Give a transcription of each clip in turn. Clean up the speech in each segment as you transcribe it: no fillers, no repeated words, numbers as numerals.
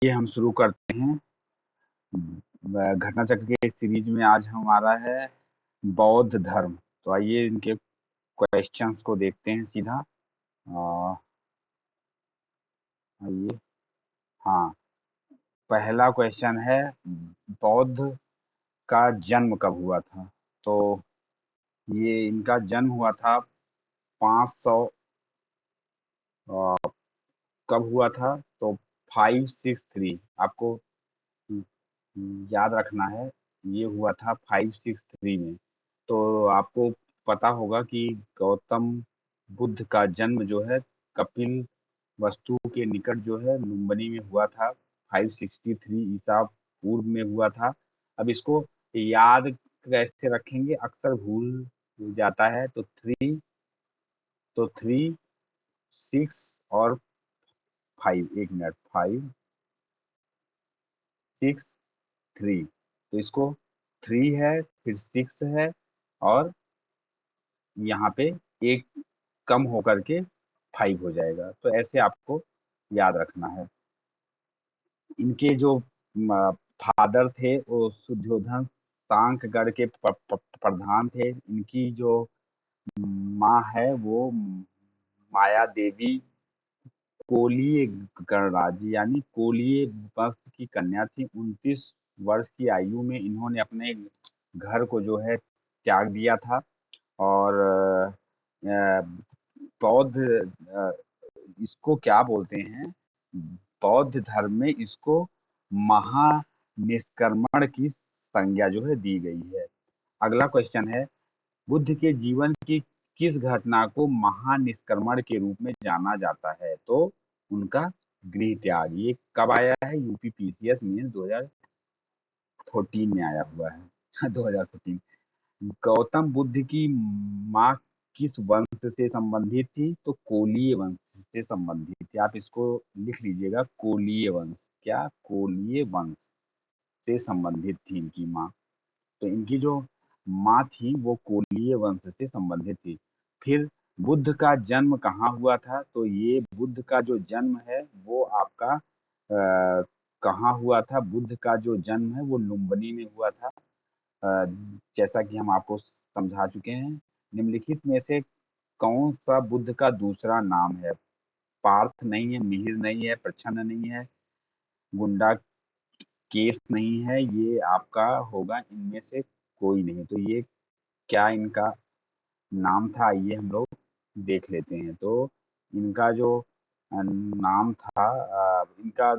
ये हम शुरू करते हैं। घटना चक्र के सीरीज में आज हमारा है बौद्ध धर्म। तो आइए इनके क्वेश्चंस को देखते हैं सीधा। आ, आइए। हाँ, पहला क्वेश्चन है, बौद्ध का जन्म कब हुआ था? तो ये इनका जन्म हुआ था 500। कब हुआ था? तो 563 आपको याद रखना है। ये हुआ था 563 में। तो आपको पता होगा कि गौतम बुद्ध का जन्म जो है कपिल वस्तु के निकट जो है लुम्बिनी में हुआ था। 563 ईसा पूर्व में हुआ था। अब इसको याद कैसे रखेंगे? अक्सर भूल जाता है। तो 6 और 5, एक मिनट, 563। तो इसको 3 है, फिर 6 है, और यहाँ पे एक कम होकर के 5 हो जाएगा। तो ऐसे आपको याद रखना है। इनके जो फादर थे वो शुद्धोधन सांकगढ़ के प्रधान थे। इनकी जो माँ है वो माया देवी कोलीय गणराज्य यानी कोलीय वंश की कन्या थी। 29 वर्ष की आयु में इन्होंने अपने घर को जो है त्याग दिया था। और बौद्ध इसको क्या बोलते हैं? बौद्ध धर्म में इसको महानिष्क्रमण की संज्ञा जो है दी गई है। अगला क्वेश्चन है, बुद्ध के जीवन की किस घटना को महानिष्क्रमण के रूप में जाना जाता है? तो उनका गृह त्याग। ये कब आया है? यूपीपीसीएस मेंस 2014 में आया हुआ है। 2014। गौतम बुद्ध की माँ किस वंश से संबंधित थी? तो कोलीय वंश से संबंधित थी। आप इसको लिख लीजिएगा, कोलीय वंश। क्या? कोलीय वंश से संबंधित थी इनकी माँ। तो इनकी जो माँ थी वो कोलीय वंश से संबंधित थी। फिर बुद्ध का जन्म कहाँ हुआ था? तो ये बुद्ध का जो जन्म है वो आपका कहाँ हुआ था? बुद्ध का जो जन्म है वो लुम्बिनी में हुआ था। अ, जैसा कि हम आपको समझा चुके हैं। निम्नलिखित में से कौन सा बुद्ध का दूसरा नाम है? पार्थ नहीं है, मिहिर नहीं है, प्रछन्न नहीं है, गुंडा केस नहीं है। ये आपका होगा इनमें से कोई नहीं। तो ये क्या इनका नाम था? आइए हम लोग देख लेते हैं। तो इनका जो नाम था, इनका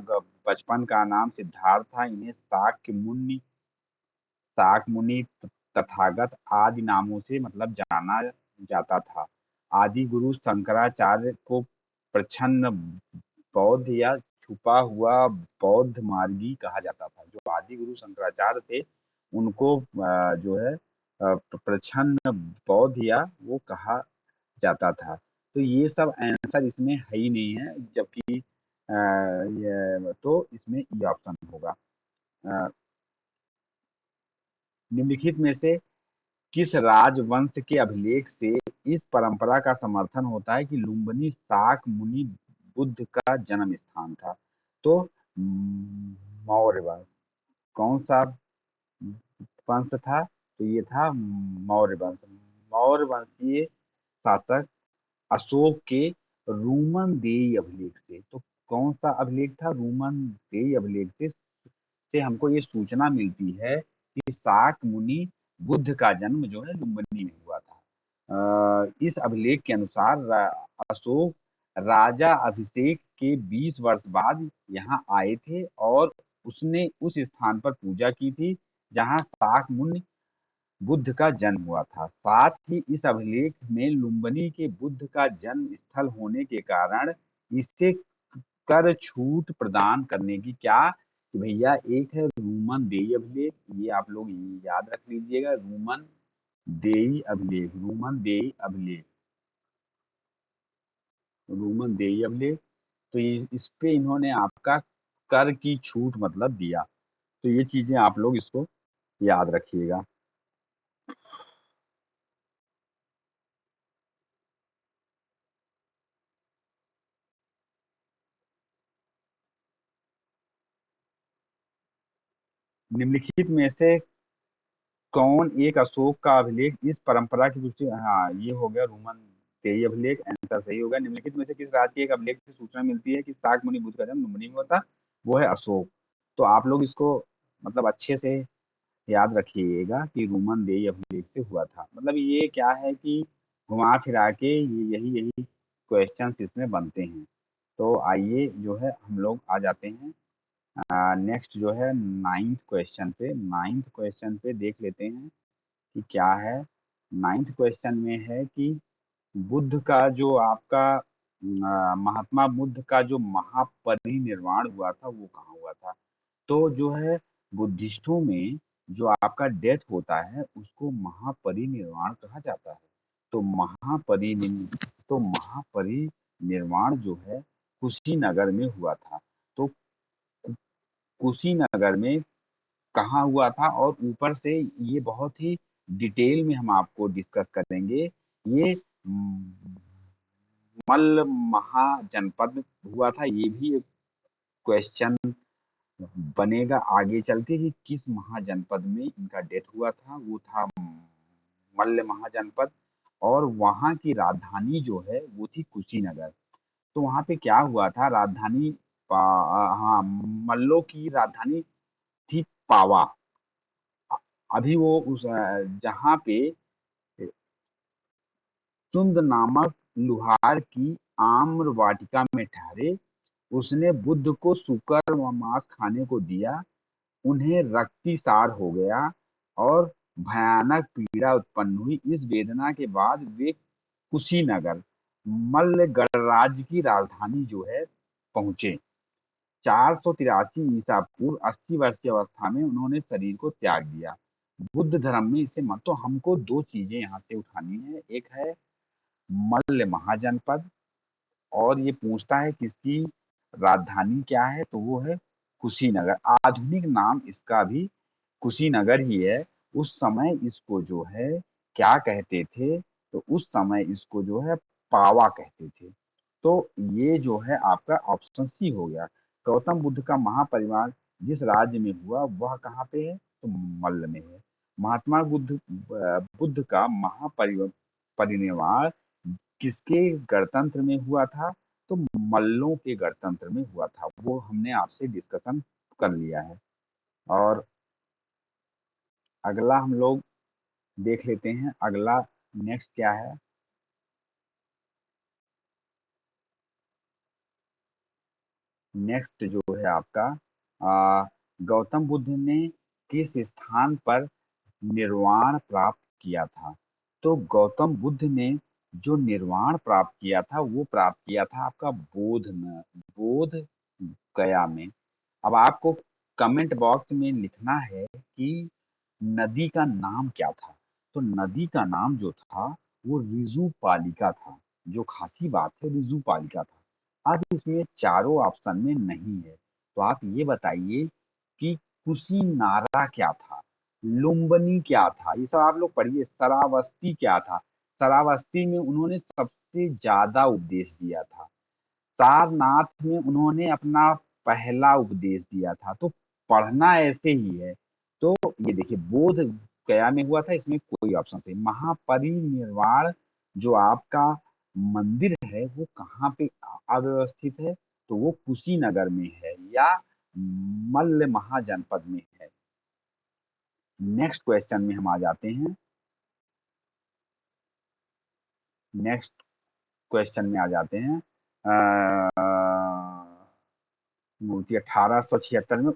बचपन का नाम सिद्धार्थ था। इन्हें शाक मुनि तथागत आदि नामों से मतलब जाना जाता था। आदि गुरु शंकराचार्य को प्रछन्न बौद्ध या छुपा हुआ बौद्ध मार्गी कहा जाता था। जो आदि गुरु शंकराचार्य थे उनको जो है प्रछन्न बौद्ध या वो कहा जाता था। तो ये सब आंसर इसमें है ही नहीं है, जबकि तो इसमें ये ऑप्शन होगा। अ, निम्नलिखित में से किस राजवंश के अभिलेख से इस परंपरा का समर्थन होता है कि लुम्बिनी शाक मुनि बुद्ध का जन्म स्थान था? तो मौर्य वंश। कौन सा वंश था? तो ये था मौर्य वंश। मौर्य वंशीय शासक अशोक के रूमन देय अभिलेख से। तो कौन सा अभिलेख था? रूमन देय अभिलेख से हमको ये सूचना मिलती है कि शाक मुनि बुद्ध का जन्म जो है लुम्बिनी में हुआ था। इस अभिलेख के अनुसार अशोक राजा अभिषेक के 20 वर्ष बाद यहाँ आए थे और उसने उस स्थान पर पूजा की थी जहाँ शाक मुनि बुद्ध का जन्म हुआ था। साथ ही इस अभिलेख में लुम्बिनी के बुद्ध का जन्म स्थल होने के कारण इसे कर छूट प्रदान करने की क्या कि भैया, एक है रूमन देई अभिलेख। ये आप लोग याद रख लीजिएगा, रूमन देई अभिलेख, रूमन देई अभिलेख, रूमन देई अभिलेख। तो इस पे इन्होंने आपका कर की छूट मतलब दिया। तो ये चीजें आप लोग इसको याद रखिएगा। निम्नलिखित में से कौन एक अशोक का अभिलेख इस परंपरा की पुष्टि, हाँ ये हो गया रोमन तेई अभिलेख, आंसर सही होगा। निम्नलिखित में से किस राज्य के एक अभिलेख से सूचना मिलती है कि शाक मुनि बुद्ध का जन्म लुम्बिनी में हुआ था? वो है अशोक। तो आप लोग इसको मतलब अच्छे से याद रखिएगा कि रोमन देई अभिलेख से हुआ था। मतलब ये क्या है कि घुमा फिरा के ये यही यही क्वेश्चंस इसमें बनते हैं। तो आइए जो है हम लोग आ जाते हैं नेक्स्ट जो है नाइन्थ क्वेश्चन पे देख लेते हैं कि क्या है। नाइन्थ क्वेश्चन में है कि बुद्ध का जो आपका महात्मा बुद्ध का जो महापरिनिर्वाण हुआ था वो कहाँ हुआ था? तो जो है बुद्धिस्टों में जो आपका डेथ होता है उसको महापरिनिर्वाण कहा जाता है। तो महापरिनिर्वाण जो है कुशीनगर में हुआ था। तो कुशीनगर में कहाँ हुआ था, और ऊपर से ये बहुत ही डिटेल में हम आपको डिस्कस करेंगे। ये मल्ल महाजनपद हुआ था, ये भी एक क्वेश्चन बनेगा आगे चल के कि किस महाजनपद में इनका डेथ हुआ था। वो था मल्ल महाजनपद, और वहाँ की राजधानी जो है वो थी कुशीनगर। तो वहाँ पे क्या हुआ था, राजधानी हाँ मल्लों की राजधानी थी पावा। अभी वो उस जहाँ पे चुंद नामक लुहार की आम्र वाटिका में ठहरे, उसने बुद्ध को सूकर व मांस खाने को दिया। उन्हें रक्तिसार हो गया और भयानक पीड़ा उत्पन्न हुई। इस वेदना के बाद वे कुशीनगर मल्ल गणराज्य की राजधानी जो है पहुंचे। 483 ईसा पूर्व 80 वर्ष की अवस्था में उन्होंने शरीर को त्याग दिया। बुद्ध धर्म में इसे मत, तो हमको दो चीजें यहाँ से उठानी है। एक है मल्ल महाजनपद, और ये पूछता है किसकी राजधानी क्या है, तो वो है कुशीनगर। आधुनिक नाम इसका भी कुशीनगर ही है। उस समय इसको जो है क्या कहते थे, तो उस समय इसको जो है पावा कहते थे। तो ये जो है आपका ऑप्शन सी हो गया। गौतम बुद्ध का महापरिवार जिस राज्य में हुआ वह कहाँ पे है, तो मल्ल में है। महात्मा बुद्ध का महापरिनिर्वाण किसके गणतंत्र में हुआ था, तो मल्लों के गणतंत्र में हुआ था। वो हमने आपसे डिस्कशन कर लिया है। और अगला हम लोग देख लेते हैं, अगला नेक्स्ट क्या है। नेक्स्ट जो है आपका गौतम बुद्ध ने किस स्थान पर निर्वाण प्राप्त किया था? तो गौतम बुद्ध ने जो निर्वाण प्राप्त किया था वो प्राप्त किया था आपका बोध गया में। अब आपको कमेंट बॉक्स में लिखना है कि नदी का नाम क्या था। तो नदी का नाम जो था वो रिजु पालिका था। जो खासी बात है, रिजु पालिका था। अब इसमें चारों ऑप्शन में नहीं है, तो आप ये बताइए कि कुशीनारा क्या था, लुम्बनी क्या था, ये सब आप लोग पढ़िए। सरावस्ती क्या था, सरावस्ती में उन्होंने सबसे ज्यादा उपदेश दिया था। सारनाथ में उन्होंने अपना पहला उपदेश दिया था। तो पढ़ना ऐसे ही है। तो ये देखिए बोध गया में हुआ था, इसमें कोई ऑप्शन से। महापरिनिर्वाण जो आपका मंदिर है वो कहाँ पे अव्यवस्थित है, तो वो कुशीनगर में है या मल्ल महाजनपद में है। नेक्स्ट क्वेश्चन में हम आ जाते हैं। नेक्स्ट क्वेश्चन में आ जाते हैं। मूर्ति 1876 में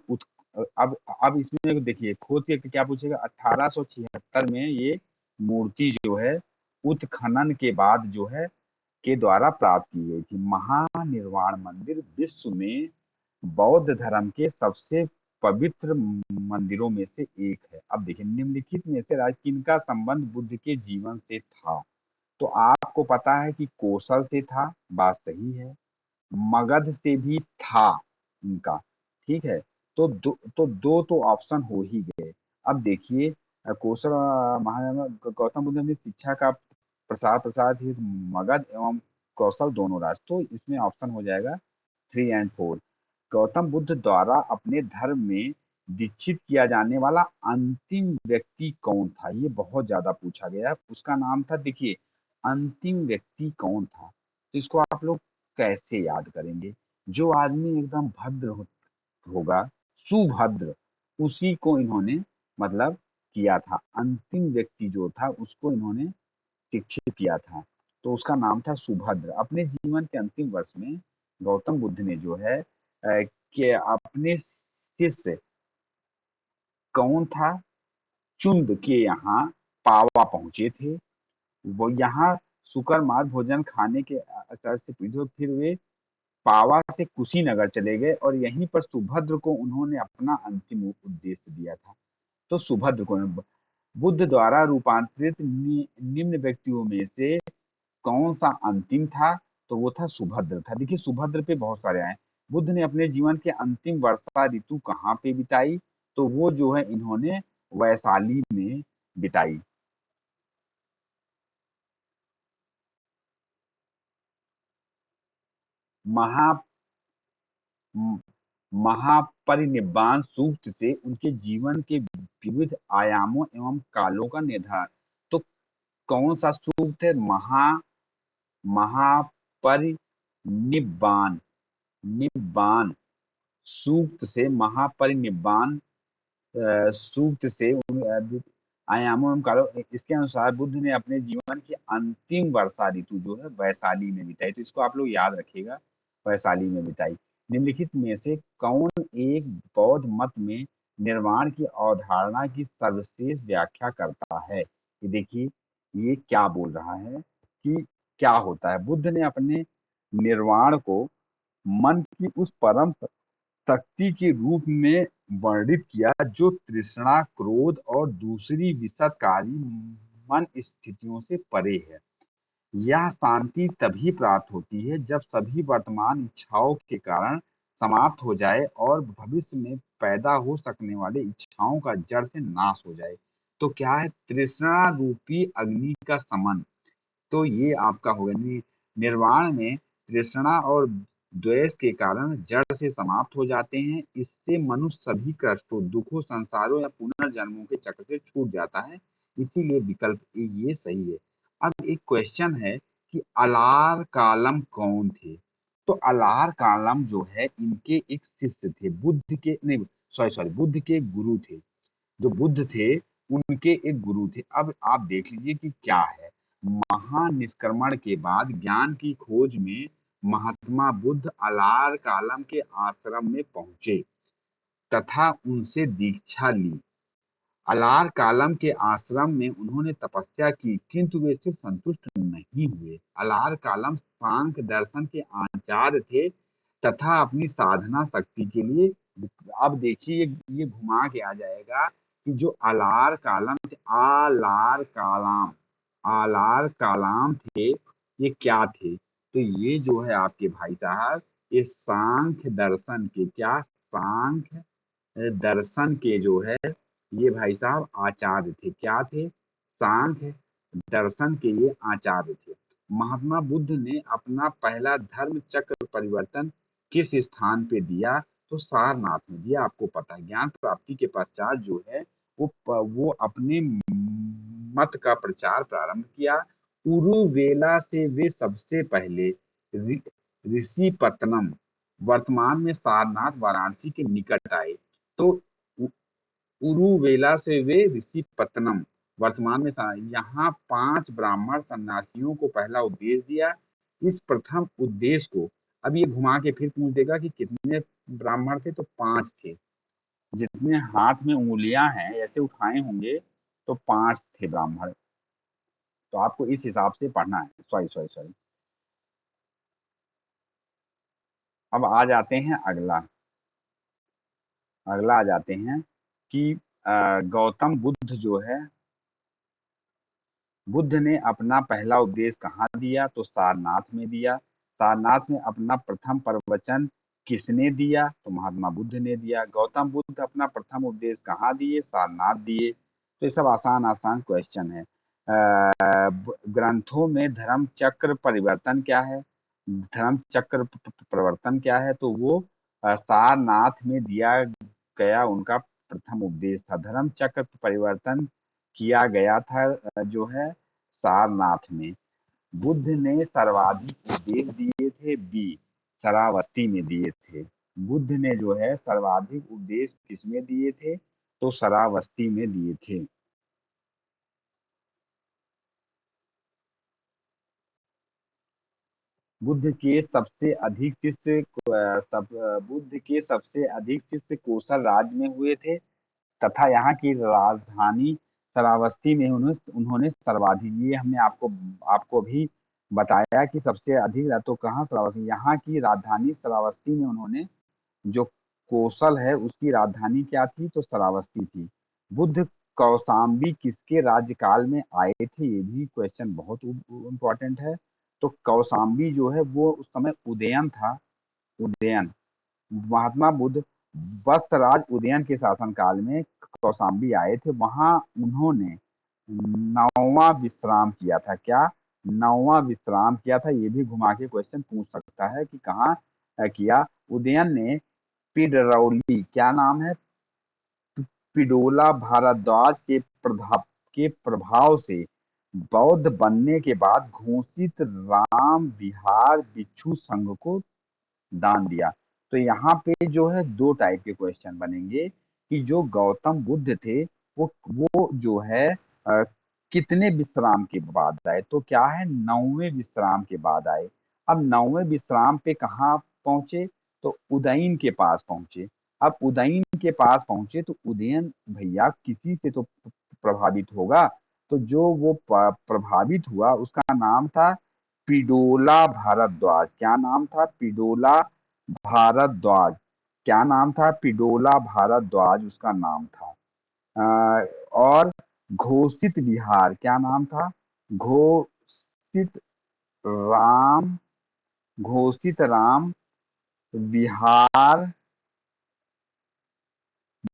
अब इसमें देखिए खोद के क्या पूछेगा। 1876 में ये मूर्ति जो है उत्खनन के बाद जो है के द्वारा प्राप्त की गई थी। महानिर्वाण मंदिर विश्व में बौद्ध धर्म के सबसे पवित्र मंदिरों में से एक है। अब देखिए निम्नलिखित में से किनका संबंध बुद्ध के जीवन से था? तो आपको पता है कि कौशल से था, बात सही है। मगध से भी था उनका, ठीक है। तो दो तो ऑप्शन हो ही गए। अब देखिए कौशल महाराणा गौतम बुद्ध ने शिक्षा का प्रसार प्रसार ही मगध एवं कौशल दोनों राष्ट्र। तो इसमें ऑप्शन हो जाएगा 3 और 4। गौतम बुद्ध द्वारा अपने धर्म में दीक्षित किया जाने वाला अंतिम व्यक्ति कौन था? ये बहुत ज्यादा पूछा गया। उसका नाम था, देखिए, अंतिम व्यक्ति कौन था, तो इसको आप लोग कैसे याद करेंगे? जो आदमी एकदम होगा, सुभद्र, उसी को इन्होंने मतलब किया था। अंतिम व्यक्ति जो था उसको इन्होंने शिक्षित किया था, तो उसका नाम था सुभद्र। अपने जीवन के अंतिम वर्ष में गौतम बुद्ध ने जो है कि अपने शिष्य कौन था, चुंद के यहाँ पावा पहुंचे थे। वो यहाँ सुकरमात भोजन खाने के असर से पीड़ित, फिर वे पावा से कुशीनगर चले गए और यहीं पर सुभद्र को उन्होंने अपना अंतिम उपदेश दिया था। तो सुभद्र को बुद्ध द्वारा रूपांतरित निम्न व्यक्तियों में से कौन सा अंतिम था? तो वो था सुभद्र था। देखिए, सुभद्र पे बहुत सारे आए। बुद्ध ने अपने जीवन के अंतिम वर्षा ऋतु कहाँ पे बिताई? तो वो जो है इन्होंने वैशाली में बिताई। महा म- महापरिनिब्बाण सूक्त से उनके जीवन के विविध आयामों एवं कालों का निर्धारण। तो कौन सा सूक्त है? महापरिनिब्बाण निब्बाण सूक्त से, महापरिनिब्बाण सूक्त से आयामों एवं कालों, इसके अनुसार बुद्ध ने अपने जीवन की अंतिम वर्षा ऋतु जो है वैशाली में बिताई। तो इसको आप लोग याद रखिएगा, वैशाली में बिताई। निम्नलिखित में से कौन एक बौद्ध मत में निर्वाण की अवधारणा की सर्वश्रेष्ठ व्याख्या करता है? ये देखिए, ये क्या बोल रहा है कि क्या होता है। बुद्ध ने अपने निर्वाण को मन की उस परम शक्ति के रूप में वर्णित किया जो तृष्णा, क्रोध और दूसरी विषदकारी मन स्थितियों से परे है। यह शांति तभी प्राप्त होती है जब सभी वर्तमान इच्छाओं के कारण समाप्त हो जाए और भविष्य में पैदा हो सकने वाले इच्छाओं का जड़ से नाश हो जाए। तो क्या है? तृष्णा रूपी अग्नि का समन। तो ये आपका होगा निर्वाण में तृष्णा और द्वेष के कारण जड़ से समाप्त हो जाते हैं। इससे मनुष्य सभी कष्टों, दुखों, संसारों या पुनर्जन्मों के चक्र से छूट जाता है। इसीलिए विकल्प ए ये सही है। अब एक क्वेश्चन है कि अलार कालम कौन थे? तो अलार कालम जो है इनके एक शिष्य थे, बुद्ध के नहीं, सॉरी सॉरी, बुद्ध के गुरु थे। जो बुद्ध थे उनके एक गुरु थे। अब आप देख लीजिए कि क्या है। महानिष्क्रमण के बाद ज्ञान की खोज में महात्मा बुद्ध अलार कालम के आश्रम में पहुंचे तथा उनसे दीक्षा ली। अलार कालम के आश्रम में उन्होंने तपस्या की, किंतु वे इससे संतुष्ट नहीं हुए। अलार कालम सांख्य दर्शन के आचार्य थे तथा अपनी साधना शक्ति के लिए, अब देखिए ये घुमा के आ जाएगा कि जो अलार कालम थे, आलार कालाम थे, ये क्या थे? तो ये जो है आपके भाई साहब, ये सांख्य दर्शन के, क्या, सांख्य दर्शन के जो है ये भाई साहब आचार्य थे। क्या थे? सांख्य दर्शन के ये आचार्य थे। महात्मा बुद्ध ने अपना पहला धर्म चक्र परिवर्तन किस स्थान पे दिया? तो सारनाथ में दिया। आपको पता है, ज्ञान प्राप्ति के पश्चात जो है वो अपने मत का प्रचार प्रारंभ किया। उरुवेला से वे सबसे पहले ऋ- ऋषिपत्तनम, वर्तमान में सारनाथ, वाराणसी के निकट आए। तो उरुवेला से वे ऋषिपत्तनम, वर्तमान में यहाँ 5 ब्राह्मण सन्यासियों को पहला उपदेश दिया। इस प्रथम उपदेश को, अब ये घुमा के फिर पूछ देगा कि कितने ब्राह्मण थे? तो 5 थे। जितने हाथ में उंगलियां हैं ऐसे उठाए होंगे, तो 5 थे ब्राह्मण। तो आपको इस हिसाब से पढ़ना है। Sorry sorry sorry. अब आ जाते हैं अगला। अगला आ जाते हैं कि गौतम बुद्ध जो है, बुद्ध ने अपना पहला उपदेश कहाँ दिया? तो सारनाथ में दिया। सारनाथ में अपना प्रथम प्रवचन किसने दिया? तो महात्मा बुद्ध ने दिया। गौतम बुद्ध अपना प्रथम उपदेश कहाँ दिए? सारनाथ दिए। तो ये सब आसान आसान क्वेश्चन है। ग्रंथों में धर्म चक्र परिवर्तन क्या है? धर्म चक्र प्रवर्तन क्या है? तो वो सारनाथ में दिया गया उनका प्रथम उपदेश था। धर्म चक्र परिवर्तन किया गया था जो है सारनाथ में। बुद्ध ने सर्वाधिक उपदेश दिए थे, बी श्रावस्ती में दिए थे। बुद्ध ने जो है सर्वाधिक उपदेश किसमें दिए थे, तो श्रावस्ती में दिए थे। बुद्ध के सबसे अधिक शिष्य बुद्ध के सबसे अधिक शिष्य कोसल राज्य में हुए थे, तथा यहाँ की राजधानी श्रावस्ती में उन्होंने उन्होंने सर्वाधिक, ये हमने आपको आपको भी बताया कि सबसे अधिक तो कहाँ, श्रावस्ती, यहाँ की राजधानी श्रावस्ती में उन्होंने, जो कौशल है उसकी राजधानी क्या थी, तो श्रावस्ती थी। बुद्ध कौशाम्बी किसके राज्यकाल में आए थे, ये भी क्वेश्चन बहुत इम्पोर्टेंट है। तो कौशाम्बी जो है वो उस समय उदयन था, उदयन। महात्मा बुद्ध वत्सराज उदयन के शासनकाल में कौशाम्बी आए थे। वहां उन्होंने नौवां विश्राम किया था। क्या, नौवां विश्राम किया था। ये भी घुमा के क्वेश्चन पूछ सकता है कि कहाँ किया। उदयन ने पिडरौली, क्या नाम है, पिडोला भारद्वाज के प्रभाव से बौद्ध बनने के बाद घोषित राम विहार भिक्षु संघ को दान दिया। तो यहाँ पे जो है दो टाइप के क्वेश्चन बनेंगे कि जो गौतम बुद्ध थे वो जो है कितने विश्राम के बाद आए, तो क्या है, नौवें विश्राम के बाद आए। अब नौवें विश्राम पे कहाँ पहुंचे, तो उदयन के पास पहुंचे। अब उदयन के पास पहुंचे तो उदयन भैया किसी से तो प्रभावित होगा, तो जो वो प्रभावित हुआ उसका नाम था पिडोला भारद्वाज। क्या नाम था, पिडोला भारद्वाज। क्या नाम था, पिडोला भारद्वाज उसका नाम था। और घोषित विहार, क्या नाम था, घोषित राम, घोषित राम विहार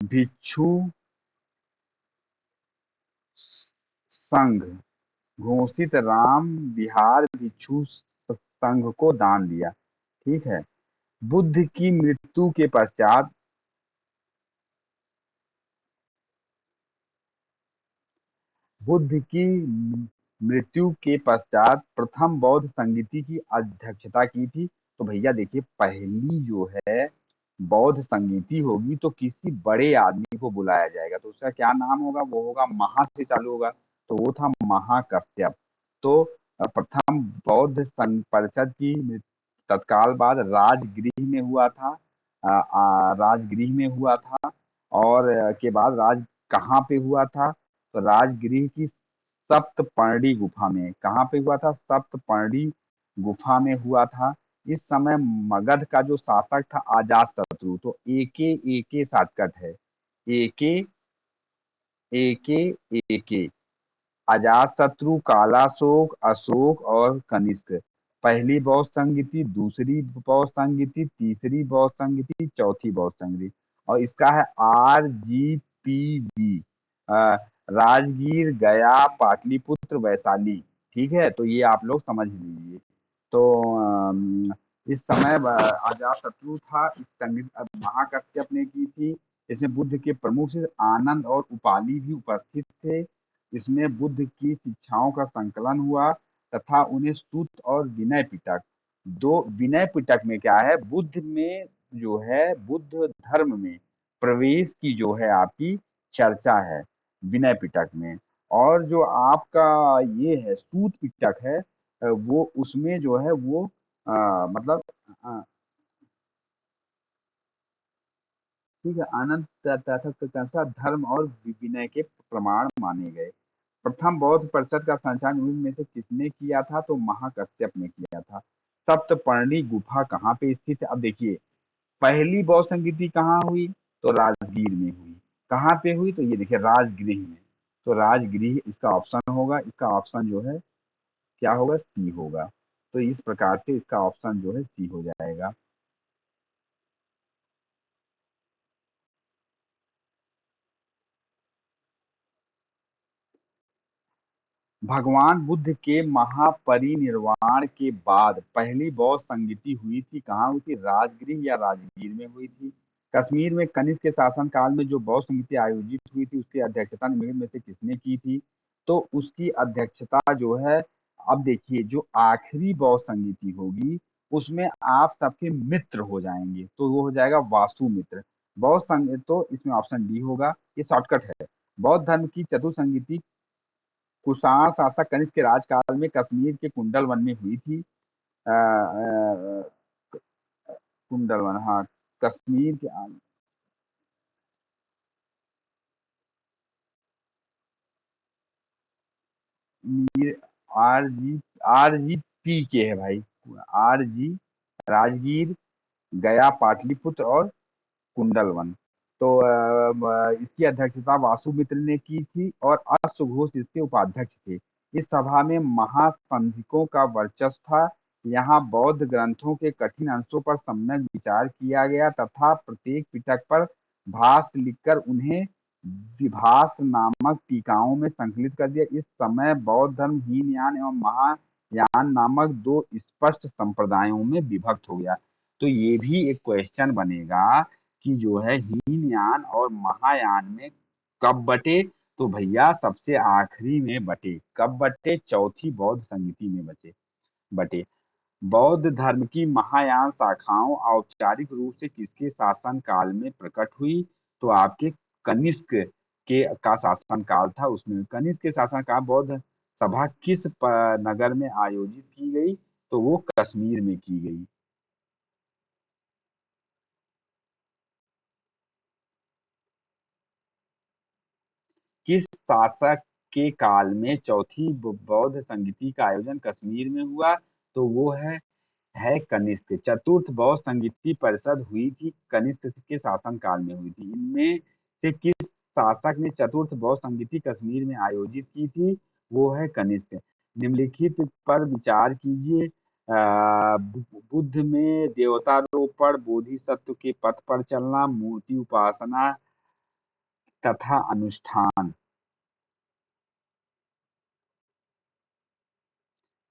भिक्षु संघ, घोषित राम विहार भिक्षु संघ को दान दिया। ठीक है। बुद्ध की मृत्यु के पश्चात, बुद्ध की मृत्यु के पश्चात प्रथम बौद्ध संगीति की अध्यक्षता की थी। तो भैया देखिए, पहली जो है बौद्ध संगीति होगी तो किसी बड़े आदमी को बुलाया जाएगा, तो उसका क्या नाम होगा, वो होगा महा से चालू होगा, तो वो था महाकश्यप। तो प्रथम बौद्ध संघ परिषद की तत्काल बाद राजगृह में हुआ था। राजगृह में हुआ था। और के बाद राज कहाँ पे हुआ था, तो राजगृह की सप्तपर्णी गुफा में। कहाँ पे हुआ था, सप्तपर्णी गुफा में हुआ था। इस समय मगध का जो शासक था अजातशत्रु, तो एके शॉर्टकट है, एके एके एके, अजातशत्रु, कालाशोक, अशोक और कनिष्क। पहली बौद्ध संगीति, दूसरी बौद्ध संगीति, तीसरी बौद्ध संगीति, चौथी बौद्ध संगीति। और इसका है RGPV, राजगीर, गया, पाटलिपुत्र, वैशाली। ठीक है, तो ये आप लोग समझ लीजिए। तो इस समय अजातशत्रु था, इस संगीत महाकश्यप ने की थी। इसमें बुद्ध के प्रमुख शिष्य आनंद और उपाली भी उपस्थित थे। इसमें बुद्ध की शिक्षाओं का संकलन हुआ तथा उन्हें सूत्र और विनय पिटक, दो, विनय पिटक में क्या है, बुद्ध में जो है बुद्ध धर्म में प्रवेश की जो है आपकी चर्चा है विनय पिटक में। और जो आपका ये है सूत पिटक है, वो उसमें जो है वो मतलब अ, ठीक है, आनंद तथा धर्म और विनय के प्रमाण माने गए। प्रथम बौद्ध परिषद का संचालन उनमें से किसने किया था, तो महाकश्यप ने किया था। सप्तपर्णी गुफा कहाँ पे स्थित है, अब देखिए, पहली बौद्ध संगीति कहाँ हुई, तो राजगीर में हुई। कहाँ पे हुई, तो ये देखिए राजगृह में। तो राजगृह इसका ऑप्शन होगा, इसका ऑप्शन जो है क्या होगा, सी होगा। तो इस प्रकार से इसका ऑप्शन जो है सी हो जाएगा। भगवान बुद्ध के महापरिनिर्वाण के बाद पहली बौद्ध संगीति हुई थी, कहाँ हुई थी, राजगृह या राजगीर में हुई थी। कश्मीर में कनिष्क के शासनकाल में जो बौद्ध संगीति आयोजित हुई थी, उसकी अध्यक्षता निम्नलिखित में से किसने की थी? तो उसकी अध्यक्षता जो है, अब देखिए, जो आखिरी बौद्ध संगीति होगी, उसमें आप सबके मित्र हो जाएंगे, तो वो हो जाएगा वासुमित्र। बौद्ध संग तो इसमें ऑप्शन डी होगा, ये शॉर्टकट है। बौद्ध धर्म की चतुर्थ संगीति कुषाण शासक कनिष्क के राजकाल में कश्मीर के कुंडल वन में हुई थी। कुंडल वन, हाँ, कश्मीर के RGP के है भाई। RG राजगीर, गया, पाटलिपुत्र और कुंडलवन। तो इसकी अध्यक्षता वासुमित्र ने की थी और अश्वघोष इसके उपाध्यक्ष थे। इस सभा में महासंधिकों का वर्चस्व था। यहाँ बौद्ध ग्रंथों के कठिन अंशों पर सम्यक विचार किया गया तथा प्रत्येक पिटक पर भाष्य लिखकर उन्हें विभास नामक टीकाओं में संकलित कर दिया। इस समय बौद्ध धर्म हीनयान एवं महायान नामक दो स्पष्ट संप्रदायों में विभक्त हो गया। तो ये भी एक क्वेश्चन बनेगा कि जो है हीनयान और महायान में कब बटे? तो भैया सबसे आखिरी में बटे। कब बटे? चौथी बौद्ध संगीति में बटे। बौद्ध धर्म की महायान शाखाओं औपचारिक रूप से किसके शासन काल में प्रकट हुई? तो आपके कनिष्क के का शासन काल था। उसमें कनिष्क के शासन काल बौद्ध सभा किस नगर में आयोजित की गई? तो वो कश्मीर में की गई। किस शासक के काल में चौथी बौद्ध संगीति का आयोजन कश्मीर में हुआ? तो वो है कनिष्क। चतुर्थ बौद्ध संगीति परिषद हुई थी कनिष्क के शासन काल में हुई थी। इनमें से किस शासक ने चतुर्थ बौद्ध संगीति कश्मीर में आयोजित की थी? वो है कनिष्क। निम्नलिखित पर विचार कीजिए। बुद्ध में देवतारोपण, बोधिसत्व के पथ पर चलना, मूर्ति उपासना तथा अनुष्ठान।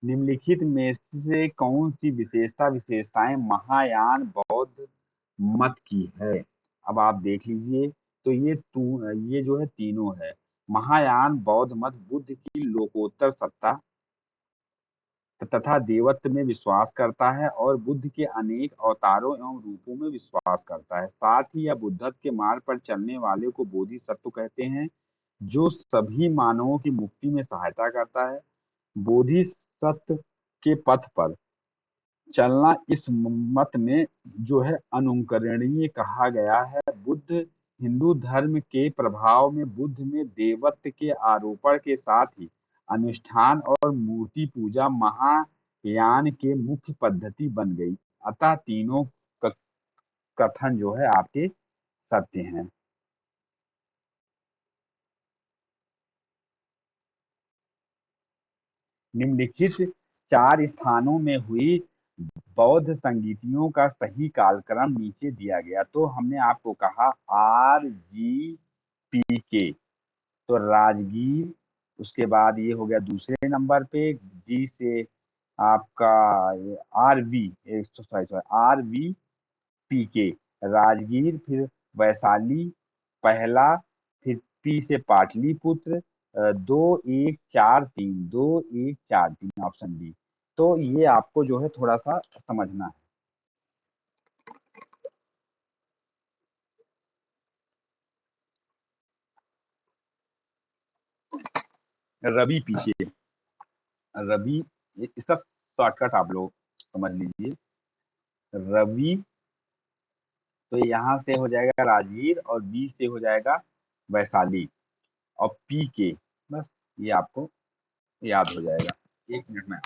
निम्नलिखित में से कौन सी विशेषताएं महायान बौद्ध मत की है? अब आप देख लीजिए। तो ये जो है तीनों है। महायान बौद्ध मत बुद्ध की लोकोत्तर सत्ता तथा देवत्व में विश्वास करता है और बुद्ध के अनेक अवतारों एवं रूपों में विश्वास करता है। साथ ही यह बुद्धत्व के मार्ग पर चलने वाले को बोधिसत्व कहते हैं, जो सभी मानवों की मुक्ति में सहायता करता है। बोधिसत्व के पथ पर चलना इस मत में जो है अनुकरणीय कहा गया है। बुद्ध हिंदू धर्म के प्रभाव में बुद्ध में देवत्व के आरोपण के साथ ही अनुष्ठान और मूर्ति पूजा महायान के मुख्य पद्धति बन गई। अतः तीनों क- कथन जो है आपके सत्य हैं। निम्नलिखित चार स्थानों में हुई बौद्ध संगीतियों का सही कालक्रम नीचे दिया गया। तो हमने आपको कहा RGPK, तो राजगीर, उसके बाद ये हो गया दूसरे नंबर पे। जी से आपका RVPK राजगीर, फिर वैशाली पहला, फिर पी से पाटलिपुत्र। 2143 option D. तो ये आपको जो है थोड़ा सा समझना है। रवि पीके, रवि, इसका शॉर्टकट आप लोग समझ लीजिए। रवि, तो यहाँ से हो जाएगा राजगीर और बी से हो जाएगा वैशाली और पी के, बस ये आपको याद हो जाएगा। 1 मिनट में।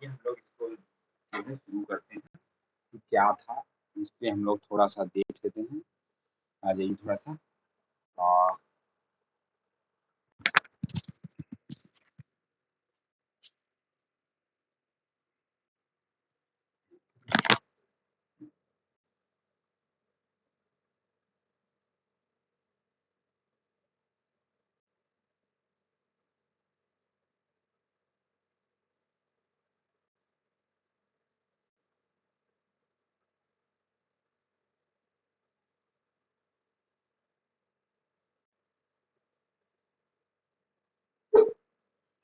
आइए हम लोग इसको सीधे शुरू करते हैं कि क्या था। इस पे हम लोग थोड़ा सा देख लेते हैं। आ जाइए थोड़ा सा। आ,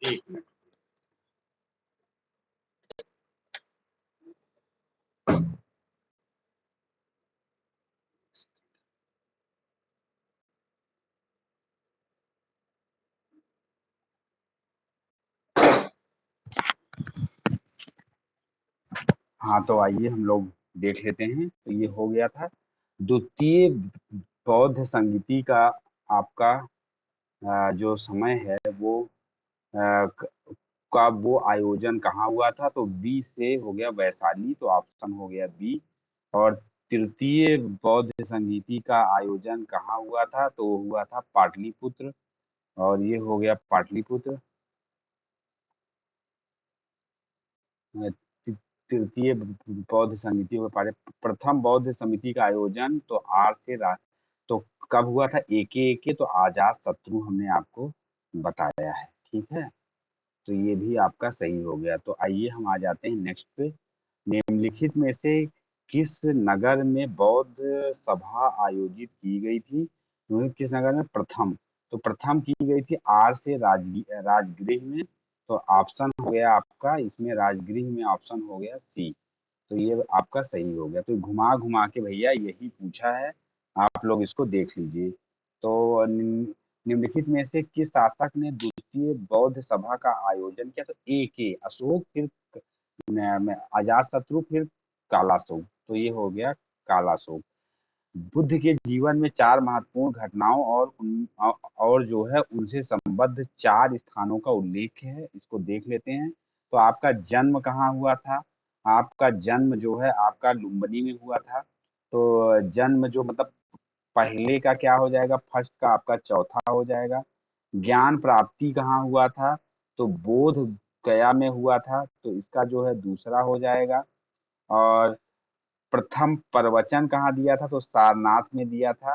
एक मिनट। हाँ, तो आइए हम लोग देख लेते हैं। तो ये हो गया था द्वितीय बौद्ध संगीति का आपका जो समय है वो अ, क- का वो आयोजन कहाँ हुआ था। तो बी से हो गया वैशाली, तो ऑप्शन हो गया बी। और तृतीय बौद्ध संगीति का आयोजन कहाँ हुआ था, तो वो हुआ था पाटलिपुत्र। और ये हो गया पाटलिपुत्र। अ, तृतीय बौद्ध समिति में पढ़े। प्रथम बौद्ध समिति का आयोजन तो आर से तो कब हुआ था, एके तो आजाद शत्रु हमने आपको बताया है। ठीक है, तो ये भी आपका सही हो गया। तो आइए हम आ जाते हैं नेक्स्ट पे। निम्नलिखित में से किस नगर में बौद्ध सभा आयोजित की गई थी। किस नगर में प्रथम, तो प्रथम की गई थी आर से राजगृह में। तो ऑप्शन हो गया आपका इसमें राजगृह में, ऑप्शन हो गया सी। तो ये आपका सही हो गया। तो घुमा घुमा के भैया यही पूछा है, आप लोग इसको देख लीजिए। तो निम्नलिखित में से किस शासक ने द्वितीय बौद्ध सभा का आयोजन किया, तो ए के अशोक, फिर अजात शत्रु, फिर कालाशोक। तो ये हो गया कालाशोक। बुद्ध के जीवन में चार महत्वपूर्ण घटनाओं और जो है उनसे संबद्ध चार स्थानों का उल्लेख है, इसको देख लेते हैं। तो आपका जन्म कहाँ हुआ था, आपका जन्म जो है आपका लुम्बिनी में हुआ था। तो जन्म जो मतलब पहले का क्या हो जाएगा, फर्स्ट का आपका चौथा हो जाएगा। ज्ञान प्राप्ति कहाँ हुआ था, तो बोध गया में हुआ था, तो इसका जो है दूसरा हो जाएगा। और प्रथम प्रवचन कहाँ दिया था, तो सारनाथ में दिया था।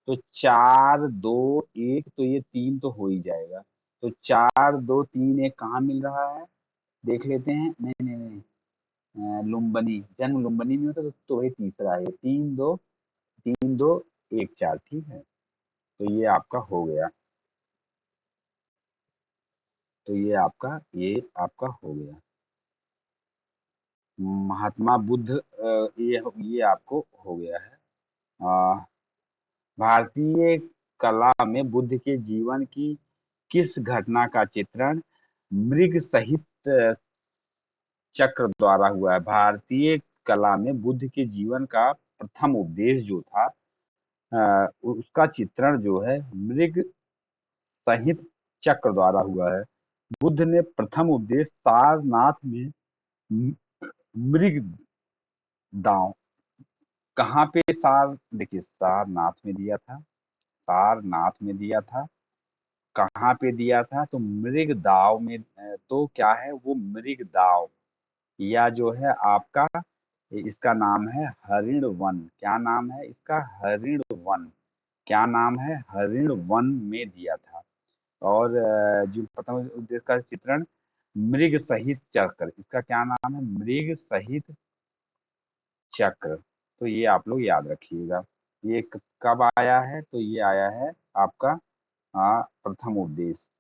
तो 4 2 1, तो ये तीन तो हो ही जाएगा। तो 4 2 3 1 कहाँ मिल रहा है, देख लेते हैं। नहीं नहीं नहीं, लुम्बिनी, जन्म लुम्बिनी में होता तो वही तीसरा है। 3 2 3 2 1 4, ठीक है। तो ये आपका हो गया। तो ये आपका हो गया। महात्मा बुद्ध, ये आपको हो गया है। अ, भारतीय कला में बुद्ध के जीवन की किस घटना का चित्रण मृग सहित चक्र द्वारा हुआ है। भारतीय कला में बुद्ध के जीवन का प्रथम उपदेश जो था, उसका चित्रण जो है मृग सहित चक्र द्वारा हुआ है। बुद्ध ने प्रथम उपदेश सारनाथ में म- मृग दांव, कहाँ पे देखिए सारनाथ में दिया था, सारनाथ में दिया था। कहाँ पे दिया था, तो मृग दाव में। तो क्या है वो मृग दाव, या जो है आपका इसका नाम है हरिण वन। क्या नाम है इसका, हरिण वन। क्या नाम है, हरिण वन में दिया था। और जो प्रथम उद्देश्य का चित्रण मृग सहित चक्र, इसका क्या नाम है, मृग सहित चक्र। तो ये आप लोग याद रखिएगा। ये कब आया है, तो ये आया है आपका प्रथम उपदेश।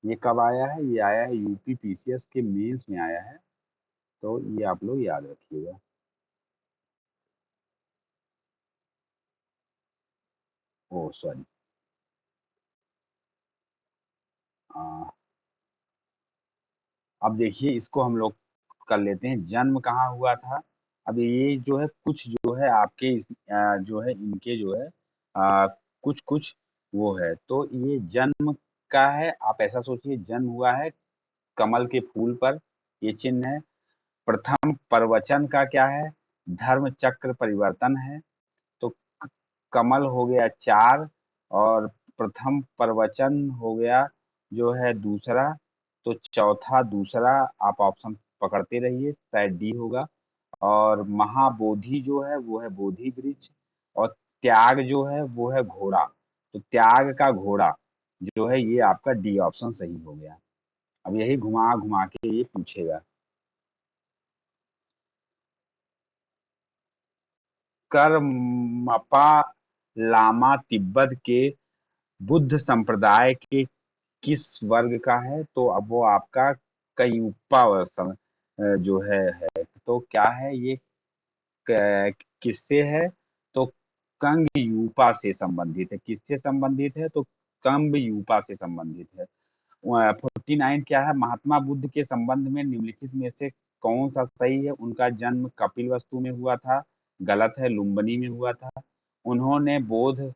ये कब आया है, ये आया है यूपी पीसीएस के मेंस में आया है। तो ये आप लोग याद रखिएगा। ओ सॉरी। अब देखिए इसको हम लोग कर लेते हैं, जन्म कहाँ हुआ था। अब ये जो है कुछ जो है आपके जो है इनके जो है कुछ कुछ वो है। तो ये जन्म का है, आप ऐसा सोचिए जन्म हुआ है कमल के फूल पर। ये चिन्ह है। प्रथम प्रवचन का क्या है? धर्म चक्र परिवर्तन है। तो क- कमल हो गया 4, और प्रथम प्रवचन हो गया जो है दूसरा। तो चौथा दूसरा, आप ऑप्शन पकड़ते रहिए, शायद डी होगा। और महाबोधि जो है वो है बोधि वृक्ष। और त्याग जो है वो है घोड़ा। तो त्याग का घोड़ा जो है ये आपका डी ऑप्शन सही हो गया। अब यही घुमा घुमा के ये पूछेगा। करमपा लामा तिब्बत के बुद्ध संप्रदाय के किस वर्ग का है? तो अब वो आपका कयूपा जो है। तो क्या है ये? किससे है? तो कंग यूपा से संबंधित है। किससे संबंधित है? तो कंब यूपा से संबंधित है। 49 क्या है? महात्मा बुद्ध के संबंध में निम्नलिखित में से कौन सा सही है? उनका जन्म कपिलवस्तु में हुआ था, गलत है, लुम्बिनी में हुआ था। उन्होंने बोध